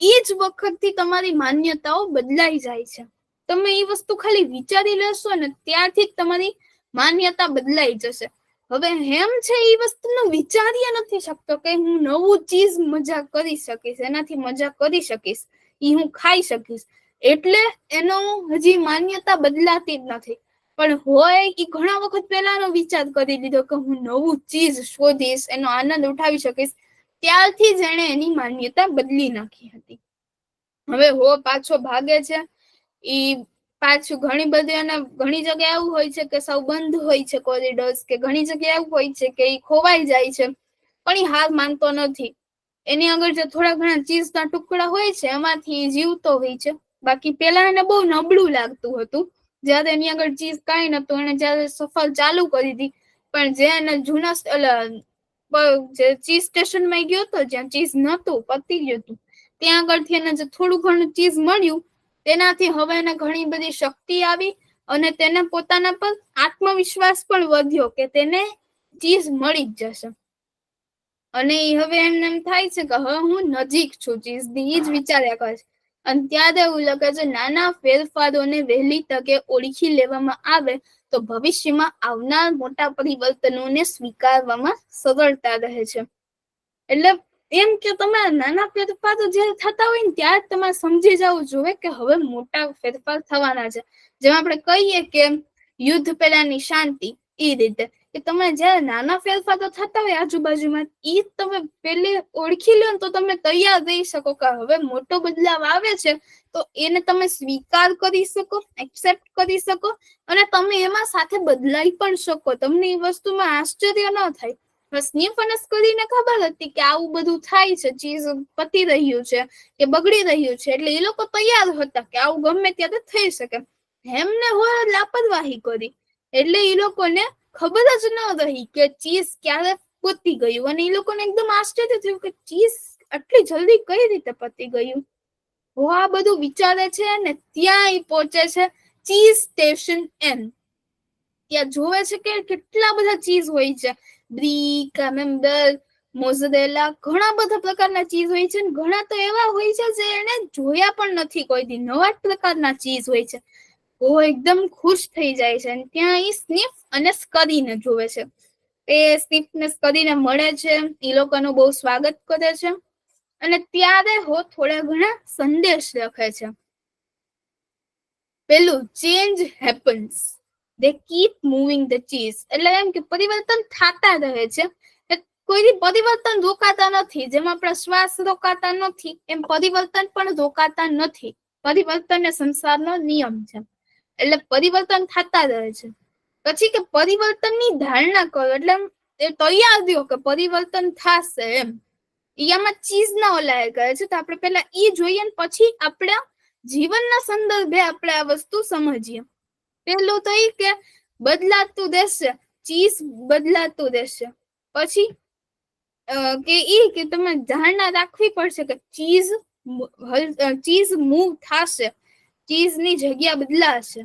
એ જ વખતથી તમારી માન્યતાઓ બદલાઈ જાય છે. તમે એ વસ્તુ ખાલી વિચારી લેશો ને ત્યારથી જ તમારી માન્યતા બદલાઈ જશે. હવે હેમ છે એ વસ્તુનું વિચારી નથી શકતો કે હું નવું ચીજ મજા કરી શકીશ, એનાથી મજા કરી શકીશ, એ હું ખાઈ શકીશ, એટલે એનો હજી માન્યતા બદલાતી જ નથી. પણ હોય એ ઘણા વખત પહેલાનો વિચાર કરી લીધો કે હું નવું ચીજ શોધીશ, એનો આનંદ ઉઠાવી શકીશ, ત્યારથી જ એને એની માન્યતા બદલી નાખી હતી. હવે હો પાછો ભાગે છે, ઈ પાછું ઘણી બધી અને ઘણી જગ્યાએ એવું હોય છે કે સૌ બંધ હોય છે કોરિડોર્સ, કે ઘણી જગ્યાએ એવું હોય છે કે ઈ ખોવાઈ જાય છે, પણ ઈ હાર માનતો નથી. એની આગળ જે થોડા ઘણા ચીઝના ટુકડા હોય છે એમાંથી જીવતો હોય છે. બાકી પેલા એને બહુ નબળું લાગતું હતું, જયારે એની આગળ ચીઝ કાંઈ નતું, એને જયારે સફર ચાલુ કરી હતી, પણ જે એને જૂના જે ચીઝ સ્ટેશનમાં ગયો હતો જ્યાં ચીઝ નતું, પતી ગયું હતું, ત્યાં આગળથી એને જે થોડું ઘણું ચીઝ મળ્યું, તેનાથી હવે એને ઘણી બધી શક્તિ આવી અને તેને પોતાના પર આત્મવિશ્વાસ પણ વધ્યો કે તેને ચીઝ મળી જ જશે. અને હવે એમને એમ થાય છે કે હવે હું નજીક છું ચીઝની, જ વિચાર્યા કરે છે. અને ત્યારે એવું લખે છે નાના ફેરફારોને વહેલી તકે ઓળખી લેવામાં આવે તો ભવિષ્યમાં આવનાર મોટા પરિવર્તનોને સ્વીકારવામાં સરળતા રહે છે. એટલે એમ કે તમારા નાના ફેરફારો જયારે થતા હોય ને ત્યારે તમારે સમજી જવું જોઈએ કે હવે મોટા ફેરફાર થવાના છે. જેમ આપણે કહીએ કે યુદ્ધ પેલાની શાંતિ, એ રીતે કે તમે જયારે નાના ફેરફારો થતા હોય આજુબાજુમાં, ઈ તમે પેલે ઓળખી લો ને તો તમે તૈયાર રહી શકો કે હવે મોટો બદલાવ આવે છે, તો એને તમે સ્વીકાર કરી શકો, એક્સેપ્ટ કરી શકો, અને તમે એમાં સાથે બદલાઈ પણ શકો. તમને એ વસ્તુમાં આશ્ચર્ય ન થાય. સ્નીફ અને સ્કરીને ખબર હતી કે આવું બધું થાય છે, ચીજ પતી રહ્યું છે કે બગડી રહ્યું છે, એટલે એ લોકો તૈયાર હતા કે આવું ગમે ત્યારે થઈ શકે. એમને હોય લાપરવાહી કરી, એટલે એ લોકોને ખબર જ ન રહી કે ચીઝ ક્યારે પતી ગયું, અને એ લોકોને એકદમ આશ્ચર્ય થયું કે ચીઝ આટલી જલ્દી કઈ રીતે પતી ગયું. આ બધું વિચારે છે ને ત્યાં એ પહોંચે છે ચીઝ સ્ટેશન એમ. ત્યાં જોવે છે કે કેટલા બધા ચીઝ હોય છે, બ્રી, કામેમ્બર, મોઝરેલા, ઘણા બધા પ્રકારના ચીઝ હોય છે, ઘણા તો એવા હોય છે જે એને જોયા પણ નથી કોઈ દી, નવા જ પ્રકારના ચીઝ હોય છે. એકદમ ખુશ થઈ જાય છે. ત્યાં એ સ્નીફ અને સ્કરીને જોવે છે. એ સ્નીફ ને સ્કરીને મળે છે, એ લોકોનું બહુ સ્વાગત કરે છે, અને ત્યારે થોડા ઘણા સંદેશ લખે છે. પેલું, change happens, they keep moving the cheese. એટલે એમ કે પરિવર્તન થતા રહે છે, કોઈ પરિવર્તન રોકાતા નથી. જેમ આપણા શ્વાસ રોકાતા નથી, એમ પરિવર્તન પણ રોકાતા નથી. પરિવર્તન એ સંસારનો નિયમ છે, એટલે પરિવર્તન થતા રહે છે. પછી કે પરિવર્તનની ધારણા કરો, એટલે એ તૈયાર થયો કે પરિવર્તન થશે એમ. આમાં ચીજ ના ઓલાય કરે છે, તો આપણે પેલા ઈ જોઈએ ને પછી આપણે જીવનના સંદર્ભે આપણે આ વસ્તુ સમજીએ. પેલું તો એ કે બદલાતું રહેશે, ચીજ બદલાતું રહેશે. પછી કે ઈ કે તમે ધારણા રાખવી પડશે કે ચીજ મૂવ થશે, ચીજની જગ્યા બદલાશે.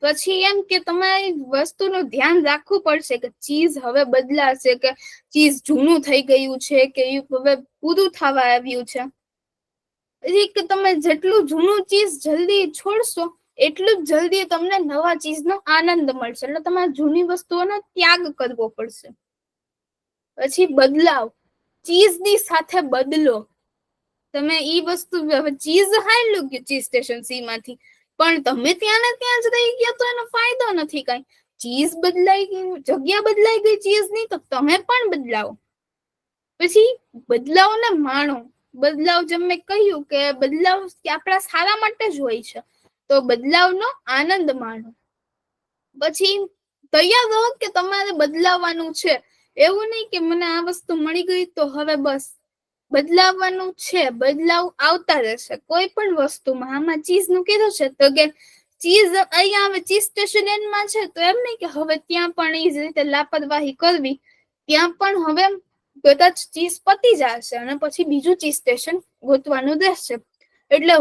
પછી એમ કે તમારી વસ્તુનું ધ્યાન રાખવું પડશે કે ચીજ હવે બદલાશે, કે ચીજ જૂનું થઈ ગયું છે, કે હવે પૂરું થવા આવ્યું છે. કે તમે જેટલું જૂનું ચીજ જલ્દી છોડશો એટલું જ જલ્દી તમને નવા ચીજનો આનંદ મળશે. એટલે તમારે જૂની વસ્તુઓનો ત્યાગ કરવો પડશે. પછી બદલાવ, ચીજની સાથે બદલો. તમે ઈ વસ્તુ હવે ચીજ હાલ્યું ગયું ચીજ સ્ટેશન સી માંથી, પણ તમે ત્યાં ને ત્યાં જ રહી ગયા તો એનો ફાયદો નથી કઈ. ચીજ બદલાઈ ગઈ, જગ્યા બદલાઈ ગઈ ચીજની, તો તમે પણ બદલાવો. પછી બદલાવને માણો. બદલાવ જેમ મેં કહ્યું કે બદલાવ આપણા સારા માટે જ હોય છે, તો બદલાવનો આનંદ માણો. પછી તૈયાર રહો કે તમારે બદલાવાનું છે. એવું નહીં કે મને આ વસ્તુ મળી ગઈ તો હવે બસ. બદલાવાનું છે, બદલાવ આવતા રહેશે કોઈ પણ વસ્તુમાં. આમાં ચીજ નું કીધું છે તો કે ચીજ અહીંયા હવે ચીજ સ્ટેશન એન્ડમાં છે, તો એમ નહીં કે હવે ત્યાં પણ એ જ રીતે લાપરવાહી કરવી. ત્યાં પણ હવે કદાચ ચીજ પતી જશે અને પછી બીજું ચીજ સ્ટેશન ગોતવાનું રહેશે. એટલે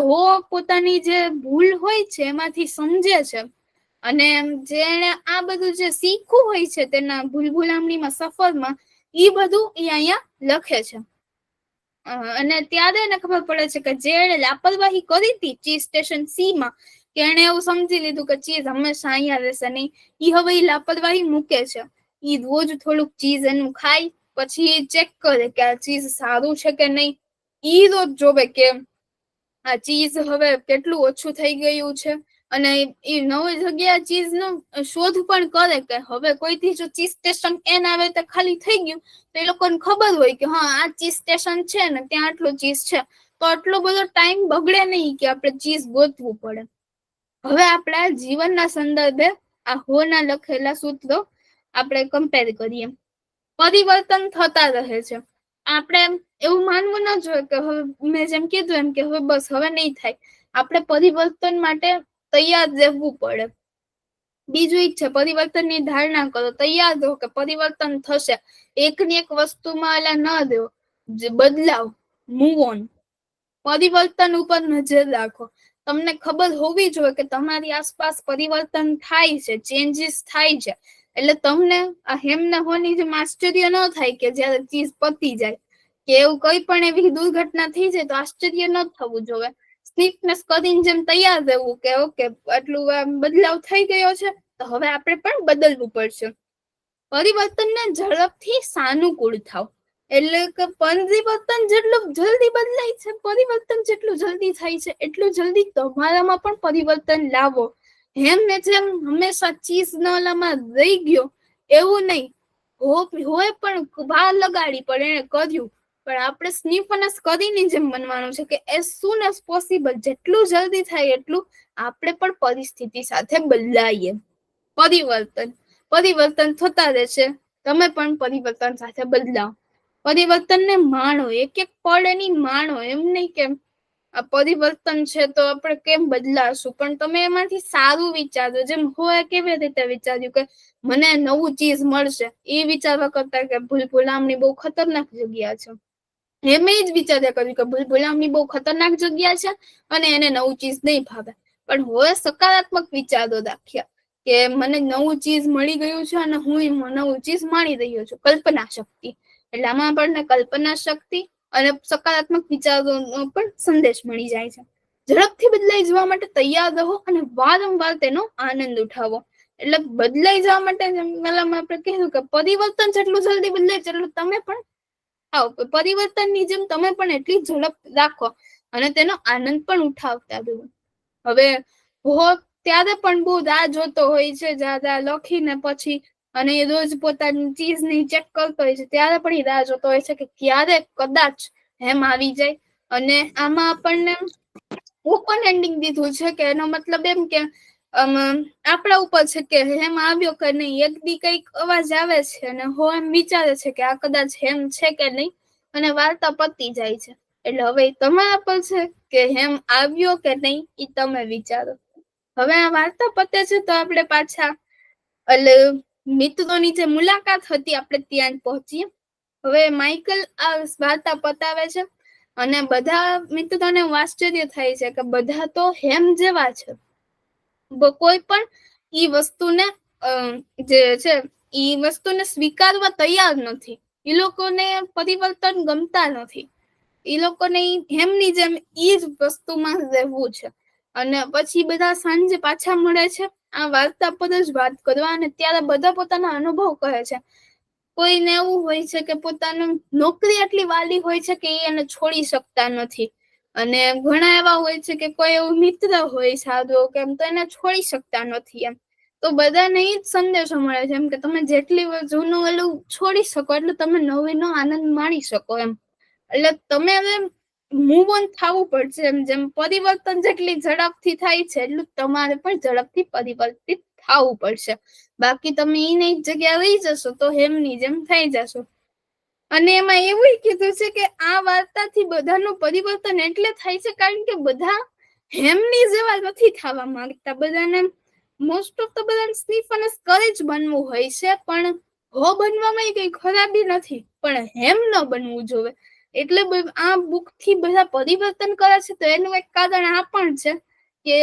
પોતાની જે ભૂલ હોય છે એમાંથી સમજે છે, અને જેને આ બધું જે શીખવું હોય છે તેના ભૂલભુલામણીમાં સફરમાં, ઈ બધું એ અહીંયા લખે છે. અને ત્યારે એને ખબર પડે છે કે જે એને લાપરવાહી કરી હતી ચીજ સ્ટેશન સી માં, કે એને એવું સમજી લીધું કે ચીજ હંમેશા અહીંયા રહેશે નહીં, ઈ હવે ઈ લાપરવાહી મૂકે છે. ઈ રોજ થોડુંક ચીજ એનું ખાય, પછી ચેક કરે કે આ ચીજ સારું છે કે નહીં. ઈ રોજ જોવે કે આ ચીજ હવે કેટલું ઓછું થઈ ગયું છે, અને એ નવી જગ્યા ચીજ નું શોધ પણ કરે કે હવે કોઈથી જો ચીજ સ્ટેશન એન આવે તો ખાલી થઈ ગયું, તો એ લોકોને ખબર હોય કે હા આ ચીજ સ્ટેશન છે ને ત્યાં આટલું ચીજ છે, તો આટલો બધો ટાઈમ બગડે નહીં કે આપણે ચીજ ગોતવું પડે. હવે આપણા જીવનના સંદર્ભે આ હોના લખેલા સૂત્રો આપણે કમ્પેર કરીએ. પરિવર્તન થતા રહે છે. આપણે એવું માનવું ન જોઈએ કે હવે મેં જેમ કીધું એમ કે હવે બસ હવે નહીં થાય. આપણે પરિવર્તન માટે તૈયાર રહેવું પડે. બીજું એક છે પરિવર્તનની ધારણા કરો, તૈયાર રહો કે પરિવર્તન થશે. એકની એક વસ્તુમાં એલા ન દો, બદલાવ, મૂવ ઓન. પરિવર્તન ઉપર નજર રાખો. તમને ખબર હોવી જોઈએ કે તમારી આસપાસ પરિવર્તન થાય છે, ચેન્જીસ થાય છે. એટલે તમને આ હેમને હોની જેમ આશ્ચર્ય ન થાય કે જયારે ચીજ પતી જાય કે એવું કઈ પણ એવી દુર્ઘટના થઈ જાય તો આશ્ચર્ય ન થવું જોઈએ. સ્ટીફનેસ કરીને જેમ તૈયાર રહેવું કે ઓકે આટલું બદલાવ થઈ ગયો છે તો હવે આપણે પણ બદલવું પડશે. પરિવર્તનને ઝડપથી સાનુકૂળ થાવ. એટલે કે પરિવર્તન જેટલું જલ્દી બદલાય છે, પરિવર્તન જેટલું જલ્દી થાય છે, એટલું જલ્દી તમારામાં પણ પરિવર્તન લાવો. એમને જેમ હંમેશા ચીજ નલામાં રહી ગયો એવું નહીં. હોય પણ વાર લગાડી પણ એને કર્યું, પણ આપણે સ્નીફનેસ કરીને જેમ બનવાનું છે કે એઝ સૂન એઝ પોસિબલ, જેટલું જલ્દી થાય એટલું આપણે પણ પરિસ્થિતિ સાથે બદલાઈએ. પરિવર્તન થતા રહેશે, તમે પણ પરિવર્તન સાથે બદલાવ. પરિવર્તનને માણો, એક એક પળ એની માણો. એમ નહીં કે આ પરિવર્તન છે તો આપણે કેમ બદલાશું, પણ તમે એમાંથી સારું વિચારો. જેમ હોય કેવી રીતે વિચાર્યું કે મને નવું ચીજ મળશે, એ વિચારવા કરતા કે ભૂલભુલામણી બહુ ખતરનાક જગ્યા છે, એમ જ વિચાર્યા કર્યું કે ભૂલભુલામણી બહુ ખતરનાક જગ્યા છે અને એને નવું ચીજ નહીં ભાવે. પણ હોય સકારાત્મક વિચારો રાખ્યા કે મને નવું ચીજ મળી ગયું છે અને હું નવું ચીજ માણી રહ્યો છું. કલ્પના શક્તિ, એટલે આમાં આપણને કલ્પના શક્તિ અને સકારાત્મક વિચારોનો પણ સંદેશ મળી જાય છે. ઝડપથી બદલાઈ જવા માટે તૈયાર રહો અને વારંવાર તેનો આનંદ ઉઠાવો. એટલે બદલાઈ જવા માટે આપણે કીધું કે પરિવર્તન જેટલું જલ્દી બદલાય એટલું તમે પણ પરિવર્તનની જેમ તમે પણ એટલી ઝડપ રાખો અને તેનો આનંદ પણ ઉઠાવતા રહો. હવે ત્યારે પણ બહુ રાહ જોતો હોય છે લખીને પછી, અને એ રોજ પોતાની ચીજની ચેક કરતો હોય છે ત્યારે પણ એ રાહ જોતો હોય છે કે ક્યારે કદાચ હેમ આવી જાય. અને આમાં આપણને ઓપન એન્ડિંગ દીધું છે કે એનો મતલબ એમ કે આપણા ઉપર છે કે હેમ આવ્યો કે નહીં. એક દી કઈક અવાજ આવે છે અને એમ વિચારે છે કે આ કદાચ હેમ છે કે નહીં, અને વાર્તા પતી જાય છે. એટલે હવે ઈ તમારા પર છે કે હેમ આવ્યો કે નહીં ઈ તમે વિચારો. હવે આ વાર્તા પતે છે તો આપણે પાછા એટલે મિત્રોની જે મુલાકાત હતી આપણે ત્યાં પહોંચીએ. હવે માઇકલ આ વાર્તા પતાવે છે અને બધા મિત્રોને આશ્ચર્ય થાય છે કે બધા તો હેમ જેવા છે. કોઈ પણ ઈ વસ્તુને જે છે ઈ વસ્તુને સ્વીકારવા તૈયાર નથી. ઈ લોકોને પરિવર્તન ગમતા નથી. ઈ લોકોને હેમની જેમ ઈ જ વસ્તુમાં રહેવું છે. અને પછી બધા સાંજે પાછા મળે છે આ વાર્તા પર જ વાત કરવા, અને ત્યારે બધા પોતાના અનુભવ કહે છે. કોઈને એવું હોય છે કે પોતાનું નોકરી એટલી વાલી હોય છે કે એને છોડી શકતા નથી, અને ઘણા એવા હોય છે કે કોઈ એવું મિત્ર હોય સારો કેમ તો એને છોડી શકતા નથી. એમ તો બધાને ઈ જ સંદેશો મળે છે એમ કે તમે જેટલી જૂનું ઓલું છોડી શકો એટલે તમે નવીનો આનંદ માણી શકો. એમ એટલે તમે હવે મૂવ ઓન થવું પડશે. એમ જેમ પરિવર્તન જેટલી ઝડપથી થાય છે એટલું તમારે પણ ઝડપથી પરિવર્તિત થવું પડશે. બાકી તમે એની જગ્યા રહી જશો તો હેમની જેમ થઈ જશો. અને એમાં એવું કીધું છે કે આ વાર્તાથી બધાનું પરિવર્તન એટલે થાય છે કારણ કે બધા હેમની જેવા નથી થવા માંગતા. બધાને મોસ્ટ ઓફ તો બધાને સ્નીફ અને સ્કર જ બનવું હોય છે, પણ હો બનવામાં કઈ ખરાબી નથી, પણ હેમ ન બનવું જોવે. એટલે આ બુક થી બધા પરિવર્તન કરે છે તો એનું એક કારણ આ પણ છે કે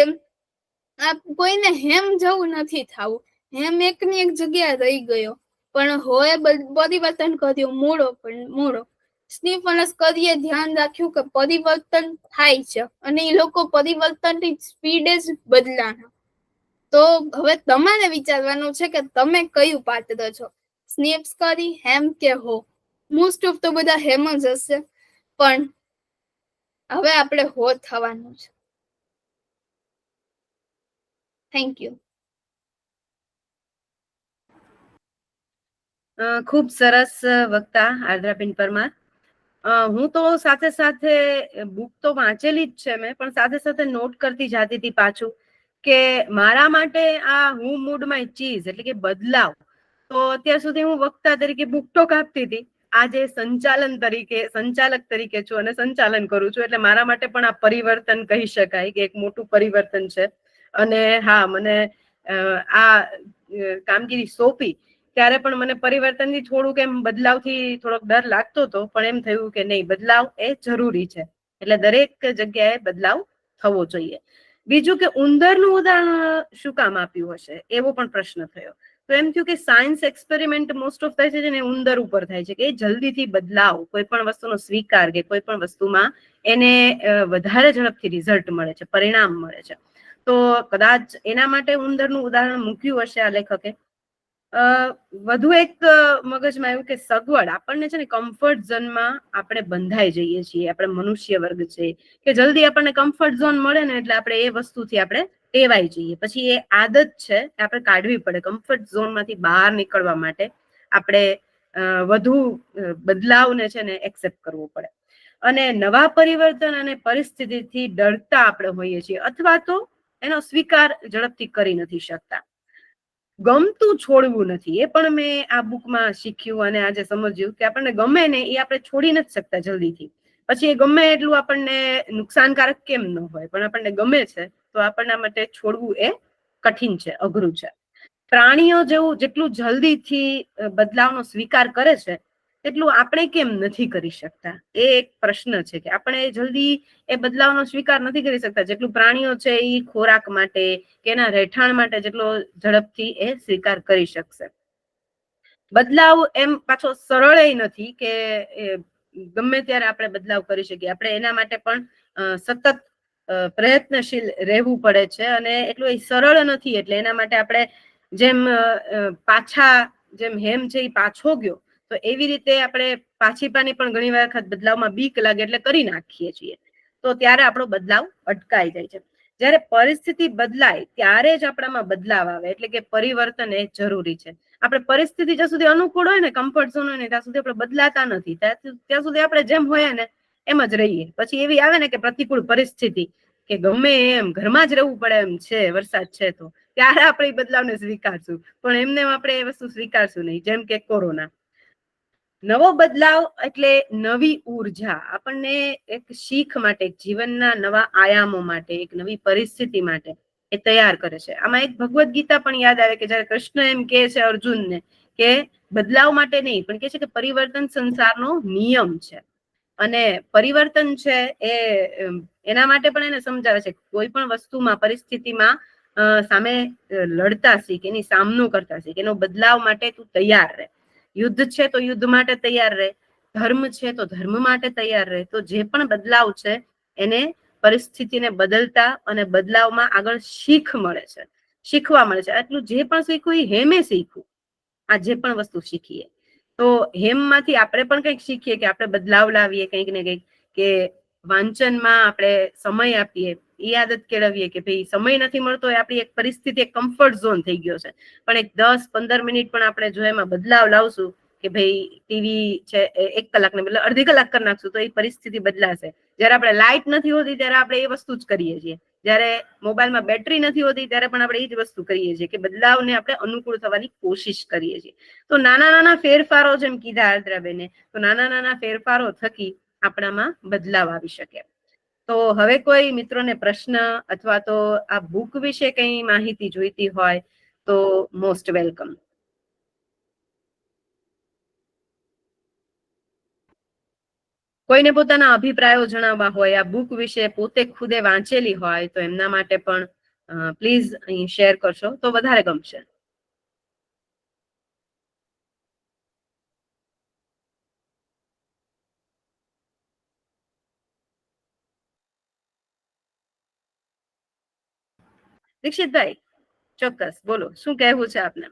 આ કોઈને હેમ જવું નથી થવું. હેમ એકની એક જગ્યા રહી ગયો પણ હોય પરિવર્તન કર્યું મૂળો. સ્નીફ અને સ્કરીએ ધ્યાન રાખ્યું કે પરિવર્તન થાય છે અને એ લોકો પરિવર્તનની સ્પીડે જ બદલાના. તો હવે તમારે વિચારવાનું છે કે તમે કયું પાત્ર છો, સ્નીફ, સ્કરી, હેમ કે હો. મોસ્ટ ઓફ તો બધા હેમ જ હશે, પણ હવે આપણે હો થવાનું છે. Thank you. ખૂબ સરસ વક્તા આદ્રાબેન પરમાર. હું તો સાથે સાથે બુક તો વાંચેલી જ છે મેં, પણ સાથે સાથે નોટ કરતી જાતી હતી પાછું કે મારા માટે આ હું મૂડ માય ચીઝ એટલે કે બદલાવ, તો અત્યાર સુધી હું વક્તા તરીકે બુક ટોક આપતી હતી. આજે સંચાલક તરીકે છું અને સંચાલન કરું છું, એટલે મારા માટે પણ આ પરિવર્તન કહી શકાય કે એક મોટું પરિવર્તન છે. અને હા, મને આ કામગીરી સોંપી ત્યારે પણ મને પરિવર્તનથી થોડુંક એમ બદલાવથી થોડોક ડર લાગતો હતો, પણ એમ થયું કે નહીં, બદલાવ એ જરૂરી છે, એટલે દરેક જગ્યાએ બદલાવ થવો જોઈએ. બીજું કે ઉંદરનું ઉદાહરણ શું કામ આપ્યું હશે એવો પણ પ્રશ્ન થયો. તો એમ થયું કે સાયન્સ એક્સપેરિમેન્ટ મોસ્ટ ઓફ થાય છે ને ઉંદર ઉપર થાય છે કે જલ્દીથી બદલાવ, કોઈ પણ વસ્તુનો સ્વીકાર કે કોઈ પણ વસ્તુમાં એને વધારે ઝડપથી રિઝલ્ટ મળે છે, પરિણામ મળે છે. તો કદાચ એના માટે ઉંદરનું ઉદાહરણ મૂક્યું હશે આ લેખકે. વધુ એક મગજમાં આવ્યું કે સગવડ, આપણને છે ને કમ્ફર્ટ ઝોનમાં આપણે બંધાઈ જઈએ છીએ, આપણે મનુષ્ય વર્ગ છે કે જલ્દી આપણને કમ્ફર્ટ ઝોન મળે ને એટલે આપણે એ વસ્તુથી આપણે ટેવાઈ જઈએ. પછી એ આદત છે આપણે કાઢવી પડે. કમ્ફર્ટ ઝોનમાંથી બહાર નીકળવા માટે આપણે વધુ બદલાવને છે ને એક્સેપ્ટ કરવો પડે. અને નવા પરિવર્તન અને પરિસ્થિતિથી ડરતા આપણે હોઈએ છીએ, અથવા તો એનો સ્વીકાર ઝડપથી કરી નથી શકતા. ગમતું છોડવું નથી, એ પણ મેં આ બુકમાં શીખ્યું અને આજે સમજ્યું કે આપણને ગમે ને એ આપણે છોડી નથી શકતા જલ્દીથી. પછી એ ગમે એટલું આપણને નુકસાનકારક કેમ ન હોય, પણ આપણને ગમે છે તો આપણના માટે છોડવું એ કઠિન છે, અઘરું છે. પ્રાણીઓ જેવું જેટલું જલ્દીથી બદલાવનો સ્વીકાર કરે છે એટલું આપણે કેમ નથી કરી શકતા, એ એક પ્રશ્ન છે કે આપણે જલ્દી એ બદલાવનો સ્વીકાર નથી કરી શકતા જેટલું પ્રાણીઓ છે એ ખોરાક માટે કે એના રહેઠાણ માટે જેટલો ઝડપથી એ સ્વીકાર કરી શકશે. બદલાવ એમ પાછો સરળ નથી કે ગમે ત્યારે આપણે બદલાવ કરી શકીએ. આપણે એના માટે પણ સતત પ્રયત્નશીલ રહેવું પડે છે અને એટલું સરળ નથી. એટલે એના માટે આપણે જેમ હેમ છે એ પાછો ગયો, તો એવી રીતે આપણે પાછી પાની પણ ઘણી વખત બદલાવમાં બીક લાગે એટલે કરી નાખીએ છીએ, તો ત્યારે આપણો બદલાવ અટકાઈ જાય છે. જ્યારે પરિસ્થિતિ બદલાય ત્યારે જ આપણામાં બદલાવ આવે, એટલે કે પરિવર્તન એ જરૂરી છે. આપણે પરિસ્થિતિ જ્યાં સુધી અનુકૂળ હોય ને, કમ્ફર્ટ ઝોન હોય ને, ત્યાં સુધી આપણે બદલાતા નથી. ત્યાં સુધી આપણે જેમ હોય ને એમ જ રહીએ. પછી એવી આવે ને કે પ્રતિકૂળ પરિસ્થિતિ કે ગમે એમ ઘરમાં જ રહેવું પડે એમ છે, વરસાદ છે તો ત્યારે આપણે એ બદલાવને સ્વીકારશું, પણ એમને આપણે એ વસ્તુ સ્વીકારશું નહીં. જેમ કે કોરોના, નવો બદલાવ એટલે નવી ઉર્જા, આપણને એક શીખ માટે, એક જીવનના નવા આયામો માટે, એક નવી પરિસ્થિતિ માટે એ તૈયાર કરે છે. આમાં એક ભગવદ્ ગીતા પણ યાદ આવે કે જયારે કૃષ્ણ એમ કહે છે અર્જુનને કે બદલાવ માટે નહીં, પણ કહે છે કે પરિવર્તન સંસારનો નિયમ છે. અને પરિવર્તન છે એ એના માટે પણ એને સમજાવે છે કોઈ પણ વસ્તુમાં, પરિસ્થિતિમાં સામે લડતા શીખ, એની સામનો કરતા શીખ, એનો બદલાવ માટે તું તૈયાર રહે. યુદ્ધ છે તો યુદ્ધ માટે તૈયાર રહે, ધર્મ છે તો ધર્મ માટે તૈયાર રહે. તો જે પણ બદલાવ છે એને પરિસ્થિતિને બદલતા અને બદલાવમાં આગળ શીખ મળે છે, શીખવા મળે છે. આટલું જે પણ શીખવું એ હેમે શીખવું. આ જે પણ વસ્તુ શીખીએ તો હેમમાંથી આપણે પણ કંઈક શીખીએ કે આપણે બદલાવ લાવીએ કંઈક ને કંઈક, કે વાંચનમાં આપણે સમય આપીએ, એ આદત કેળવીએ કે ભાઈ સમય નથી મળતો એ આપણી એક પરિસ્થિતિ, એક કમ્ફર્ટ ઝોન થઈ ગયો છે, પણ એક 10-15 મિનિટ પણ આપણે જો એમાં બદલાવ લાવશું કે ભાઈ ટીવી છે 1 કલાકને બદલે અડધી કલાક કરી નાખશું તો એ પરિસ્થિતિ બદલાશે. જયારે આપણે લાઇટ નથી હોતી ત્યારે આપણે એ વસ્તુ જ કરીએ છીએ, જયારે મોબાઈલમાં બેટરી નથી હોતી ત્યારે પણ આપણે એ જ વસ્તુ કરીએ છીએ કે બદલાવને આપણે અનુકૂળ થવાની કોશિશ કરીએ છીએ. તો નાના નાના ફેરફારો, જેમ કીધા આદ્રાબેને, તો નાના નાના ફેરફારો થકી આપણામાં બદલાવ આવી શકે. તો હવે કોઈ મિત્રોને પ્રશ્ન અથવા તો આ બુક વિશે કઈ માહિતી જોઈતી હોય તો મોસ્ટ વેલકમ. કોઈને પોતાના અભિપ્રાયો જણાવવા હોય, આ બુક વિશે પોતે ખુદે વાંચેલી હોય તો એમના માટે પણ પ્લીઝ અહીં શેર કરશો તો વધારે ગમશે. દીક્ષિતભાઈ, ચોક્કસ બોલો, શું કહેવું છે આપને?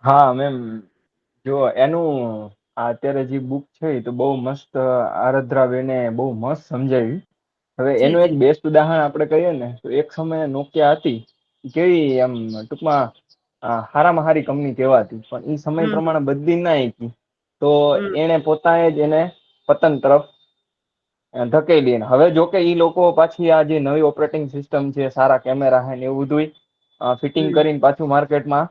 હા મેમ, જો એનું અત્યારે જે બુક છે એ તો બહુ મસ્ત આરાધ્રાબેને બહુ મસ્ત સમજાવી. હવે જી એનું એક જી બેસ્ટ ઉદાહરણ આપણે કહીએ ને તો એક સમયે નોકિયા હતી, કેવી એમ ટૂંકમાં હારામાં હારી કંપની કહેવાતી, પણ એ સમય હમ પ્રમાણે બદલી ના શકી તો હમ એને પોતાએ જ એને પતન તરફ ધકેલી. હવે જોકે ઈ લોકો પાછી આ જે નવી ઓપરેટિંગ સિસ્ટમ છે, સારા કેમેરા હે ને એવું બધું ફિટિંગ હમ કરીને પાછું માર્કેટમાં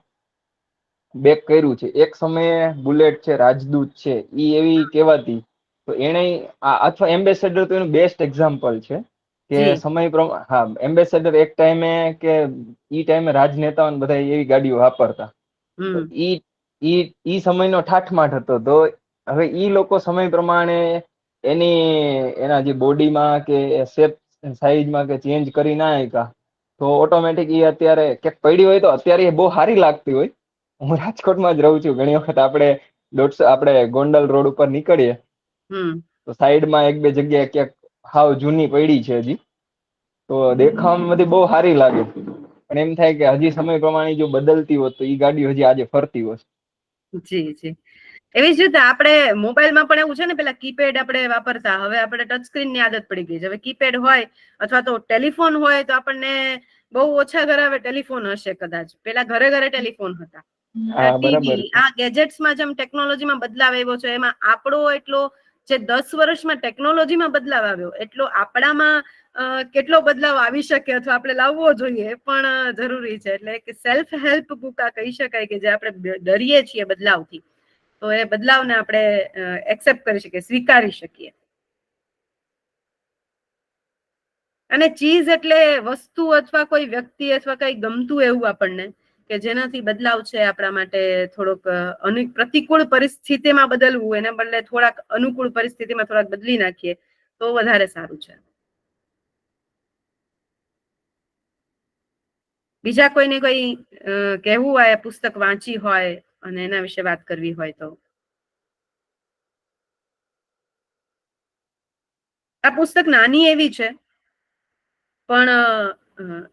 બેક કર્યું છે. એક સમયે બુલેટ છે, રાજદૂત છે, ઈ એવી કહેવાતી. તો એને અથવા એમ્બેસેડર તો એનું બેસ્ટ એક્ઝામ્પલ છે કે જી સમય પ્રમાણે, હા, એમ્બેસેડર એક ટાઈમે કે ઈ ટાઈમે રાજનેતાઓને બધા એવી ગાડીઓ વાપરતા. તો હમ ઈ સમયનો ઠાઠમાઠ હતો. તો હવે ઈ લોકો સમય પ્રમાણે એના જે બોડીમાં કે શેપ સાઈઝમાં કે ચેન્જ કરી ના શકા, તો ઓટોમેટિક ઈ અત્યારે ક્યાંક પડી હોય તો અત્યારે એ બહુ સારી લાગતી હોય. હું રાજકોટમાં જ રહું છું, ઘણી વખત આપણે ગોંડલ રોડ ઉપર નીકળીએ હમ તો સાઈડમાં 1-2 જગ્યાએ ક્યાંક હાવ જૂની પડી છે હજી, તો દેખાવામાં બધી બહુ સારી લાગે. પણ એમ થાય કે હજી સમય પ્રમાણે જો બદલતી હોત તો ઈ ગાડી હજી આજે ફરતી હોત. જી જી, એવી જ રીતે આપણે મોબાઈલમાં પણ એવું છે ને, પેલા કીપેડ આપણે વાપરતા, હવે આપણે ટચ સ્ક્રીન ની આદત પડી ગઈ છે. હવે કીપેડ હોય અથવા તો ટેલિફોન હોય તો આપણને બહુ ઓછા ઘરે હવે ટેલિફોન હશે કદાચ, પેલા ઘરે ઘરે ટેલિફોન હતા. હા બરાબર ટીવી, છે. આ ગેજેટ્સમાં જેમ ટેકનોલોજીમાં બદલાવ આવ્યો છે, એમાં આપણો એટલો જે 10 વર્ષમાં ટેકનોલોજીમાં બદલાવ આવ્યો એટલો આપણામાં કેટલો બદલાવ આવી શકે અથવા આપણે લાવવો જોઈએ એ પણ જરૂરી છે. એટલે કે સેલ્ફ હેલ્પ બુક આ કહી શકાય કે જે આપણે ડરીએ છીએ બદલાવથી, તો એ બદલાવને આપણે એક્સેપ્ટ કરી શકીએ, સ્વીકારી શકીએ. અને ચીઝ એટલે વસ્તુ અથવા કોઈ વ્યક્તિ અથવા કઈ ગમતું એવું આપણને કે જેનાથી બદલાવ છે આપણા માટે થોડોક પ્રતિકૂળ પરિસ્થિતિમાં બદલવું, એના બદલે થોડાક અનુકૂળ પરિસ્થિતિમાં થોડાક બદલી નાખીએ તો વધારે સારું છે. બીજા કોઈને કોઈ કહેવું હોય, પુસ્તક વાંચી હોય અને એના વિશે વાત કરવી હોય તો? આ પુસ્તક નાની એવી છે, પણ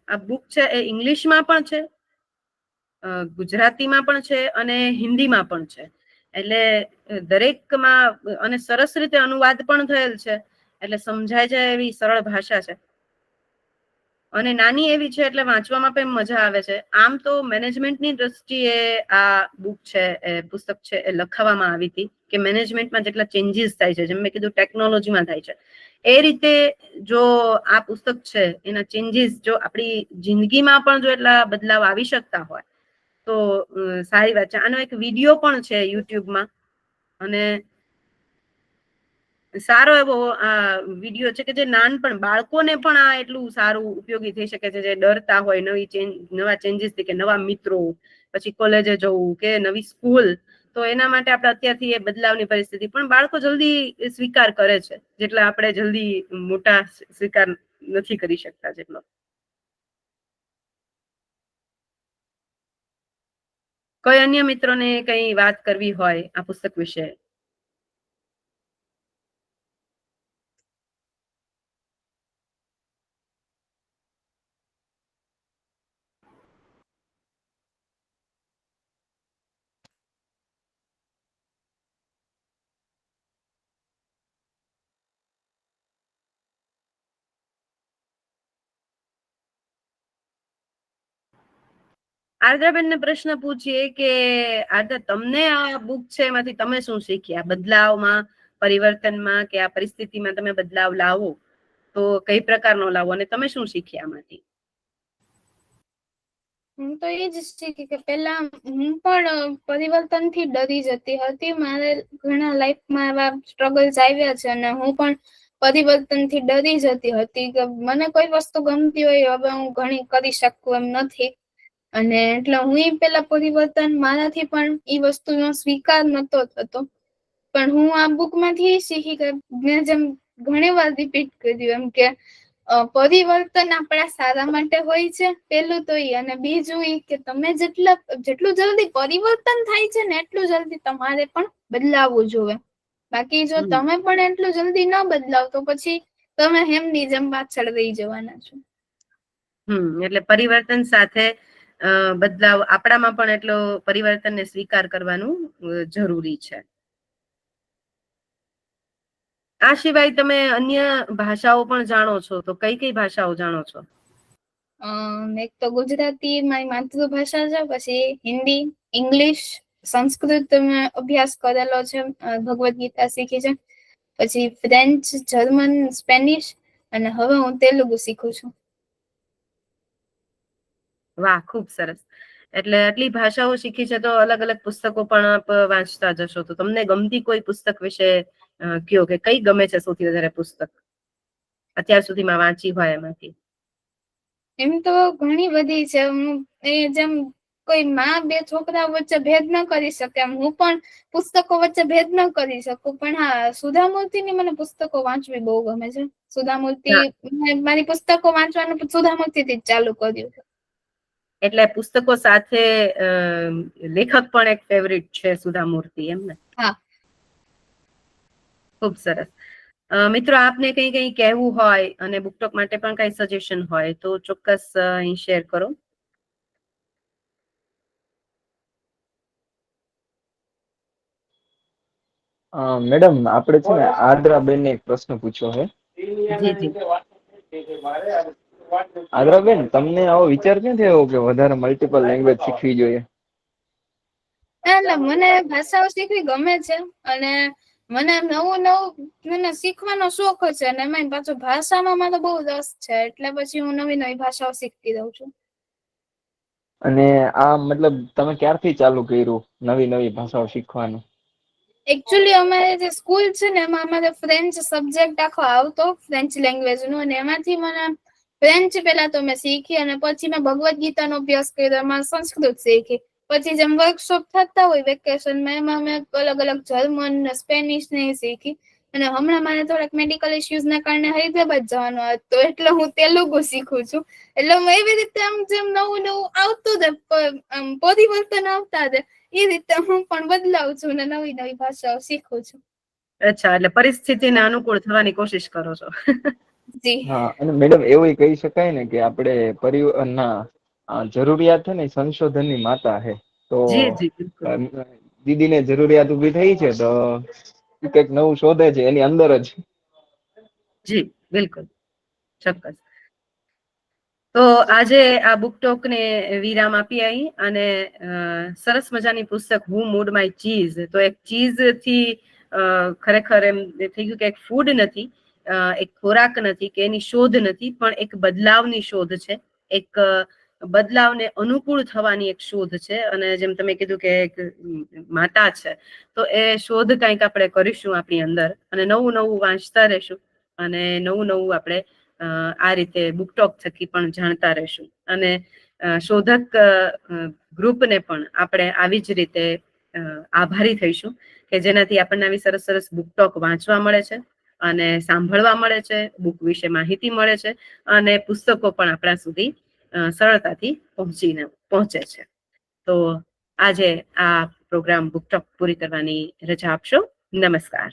આ બુક છે એ ઇંગ્લિશમાં પણ છે, ગુજરાતીમાં પણ છે અને હિન્દીમાં પણ છે. એટલે દરેકમાં અને સરસ રીતે અનુવાદ પણ થયેલ છે, એટલે સમજાય જાય એવી સરળ ભાષા છે અને નાની એવી છે એટલે વાંચવામાં પણ મજા આવે છે. આમ તો મેનેજમેન્ટની દ્રષ્ટિએ આ બુક છે, એ પુસ્તક છે એ લખાવામાં આવી હતી કે મેનેજમેન્ટમાં જેટલા ચેન્જીસ થાય છે, જેમ મેં કીધું ટેકનોલોજીમાં થાય છે, એ રીતે જો આ પુસ્તક છે એના ચેન્જીસ જો આપણી જિંદગીમાં પણ જો એટલા બદલાવ આવી શકતા હોય તો સારી વાત છે. આનો એક વિડીયો પણ છે યુટ્યુબમાં, અને સારો એવો આ વિડીયો છે કે જે નાનપણ બાળકોને પણ આ એટલું સારું ઉપયોગી થઈ શકે છે, જે ડરતા હોય નવા ચેન્જીસ થી, કે નવા મિત્રો, પછી કોલેજે જવું કે નવી સ્કૂલ. તો એના માટે આપણે અત્યારથી એ બદલાવની પરિસ્થિતિ પણ બાળકો જલ્દી સ્વીકાર કરે છે, જેટલા આપણે જલ્દી મોટા સ્વીકાર નથી કરી શકતા જેટલો. કોઈ અન્ય મિત્રોને કઈ વાત કરવી હોય આ પુસ્તક વિશે? આર્દ્રાબેનને પ્રશ્ન પૂછીએ કે આર્દ્રા, તમને આ બુક છે એમાંથી તમે શું શીખ્યા? બદલાવમાં, પરિવર્તનમાં, કે આ પરિસ્થિતિમાં તમે બદલાવ લાવો તો કઈ પ્રકારનો લાવો, અને તમે શું શીખ્યા આમાંથી? હું તો એ જ શીખી કે પેલા હું પણ પરિવર્તનથી ડરી જતી હતી. મારે ઘણા લાઈફમાં એવા સ્ટ્રગલ્સ આવ્યા છે અને હું પણ પરિવર્તનથી ડરી જતી હતી કે મને કોઈ વસ્તુ ગમતી હોય હવે હું ઘણી કરી શકું એમ નથી. અને એટલે હું પેલા પરિવર્તન મારાથી પણ એ વસ્તુનો સ્વીકાર નતો થતો. પણ હું આ બુકમાંથી શીખી કે મેં જેમ ઘણી વાર રિપીટ કર્યું એમ કે પરિવર્તન આપણા સારા માટે હોય છે પેલું તો એ, અને બીજું એ કે તમે જેટલું જલ્દી પરિવર્તન થાય છે ને એટલું જલ્દી તમારે પણ બદલાવવું જોઈએ. બાકી જો તમે પણ એટલું જલ્દી ન બદલાવ તો પછી તમે હેમની જેમ પાછળ રહી જવાના છો. એટલે પરિવર્તન સાથે બદલાવ આપણામાં પણ એટલો પરિવર્તનને સ્વીકાર કરવાનું જરૂરી છે. આ સિવાય તમે અન્ય ભાષાઓ પણ જાણો છો, તો કઈ કઈ ભાષાઓ જાણો છો? એક તો ગુજરાતી મારી માતૃભાષા છે, પછી હિન્દી, ઇંગ્લિશ, સંસ્કૃત મેં અભ્યાસ કરેલો છે, ભગવદ ગીતા શીખી છે, પછી ફ્રેન્ચ, જર્મન, સ્પેનિશ, અને હવે હું તેલુગુ શીખું છું. વાહ, ખૂબ સરસ. એટલે આટલી ભાષાઓ શીખી છે તો અલગ અલગ પુસ્તકો પણ આપ વાંચતા જશો. તો તમને ગમતી કોઈ પુસ્તક વિશે કયો, કે કઈ ગમે છે સૌથી વધારે પુસ્તક અત્યાર સુધીમાં વાંચી હોય એમાંથી? એમ તો ઘણી બધી છે. જેમ કોઈ માં બે છોકરા વચ્ચે ભેદ ન કરી શકે એમ હું પણ પુસ્તકો વચ્ચે ભેદ ન કરી શકું. પણ હા, સુધા મૂર્તિની મને પુસ્તકો વાંચવી બહુ ગમે છે. સુધા મૂર્તિ, મારી પુસ્તકો વાંચવાનું સુધા મૂર્તિથી જ ચાલુ કર્યું. એટલે પુસ્તકો સાથે લેખક પણ એક ફેવરિટ છે સુધા મૂર્તિ, એમ ને? હા. ખૂબ સરસ. મિત્રો, આપને કઈ કહેવું હોય અને બુકટોક માટે પણ કઈ સજેશન હોય તો ચોક્કસ અહીં શેર કરો. મેડમ, આપણે છે ને આદ્રાબેન એક પ્રશ્ન પૂછ્યો છે. જી જી. આદ્રાબેન, તમને આવો વિચાર ક્યાંથી આવ્યો કે વધારે મલ્ટિપલ લેંગ્વેજ શીખવી જોઈએ? એટલે મને ભાષાઓ શીખવી ગમે છે અને મને મને શીખવાનો શોખ છે, અને એમાં પાછું ભાષામાં મને બહુ રસ છે, એટલે પછી હું નવી નવી ભાષાઓ શીખતી રહું છું. અને આ મતલબ તમે ક્યારથી ચાલુ કર્યું નવી નવી ભાષાઓ શીખવાનું? એકચ્યુઅલી અમારે જે સ્કૂલ છે ને એમાં અમારે ફ્રેન્ચ સબ્જેક્ટ આખો આવતો, ફ્રેન્ચ લેંગ્વેજ નો, અને એમાંથી મને ફ્રેન્ચ પેલા તો મેં શીખી અને પછી મેં ભગવદ ગીતાનો અભ્યાસ કર્યો, એમાં સંસ્કૃત શીખી. પછી જેમ વર્કશોપ થતા હોય વેકેશનમાં એમાં મેં અલગ અલગ જર્મન ને સ્પેનિશ ને શીખી. અને હમણાં મારે થોડાક મેડિકલ ઇશ્યુઝ ના કારણે હૈદરાબાદ જવાનું હતું, એટલે હું તેલુગુ શીખું છું. એટલે હું એવી રીતે આમ જેમ નવું નવું આવતું પરિવર્તન આવતા જાય એ રીતે હું પણ બદલાવ છું ને નવી નવી ભાષાઓ શીખું છું. અચ્છા, એટલે પરિસ્થિતિને અનુકૂળ થવાની કોશિશ કરો છો. જી. હા, અને મેડમ એવું કહી શકાય ને કે આપણે પરિવારના જરૂરિયાત છે ને સંશોધનની માતા છે. તો જી જી, બિલકુલ. દીદીને જરૂરિયાત ઉભી થઈ છે તો કંઈક નવું શોધે છે એની અંદર જ. જી બિલકુલ, ચોક્કસ. તો આજે આ બુકટોકને વિરામ આપી આવી, અને સરસ મજાની પુસ્તક હું મૂડ માય ચીઝ. તો એક ચીઝ થી ખરેખર એમ થઈ ગયું કે એક ફૂડ નથી, એક ખોરાક નથી, કે એની શોધ નથી, પણ એક બદલાવની શોધ છે, એક બદલાવને અનુકૂળ થવાની એક શોધ છે. અને જેમ તમે કીધું કે એક માતા છે, તો એ શોધ કંઈક આપણે કરીશું આપણી અંદર, અને નવું નવું વાંચતા રહેશું, અને નવું નવું આપણે આ રીતે બુકટોક થકી પણ જાણતા રહેશું. અને શોધક ગ્રુપને પણ આપણે આવી જ રીતે આભારી થઈશું કે જેનાથી આપણને આવી સરસ સરસ બુકટોક વાંચવા મળે છે, અને સાંભળવા મળે છે, બુક વિશે માહિતી મળે છે, અને પુસ્તકો પણ આપણા સુધી સરળતાથી પહોંચે છે. તો આજે આ પ્રોગ્રામ બુકટોક પૂરી કરવાની રજા આપશો. નમસ્કાર.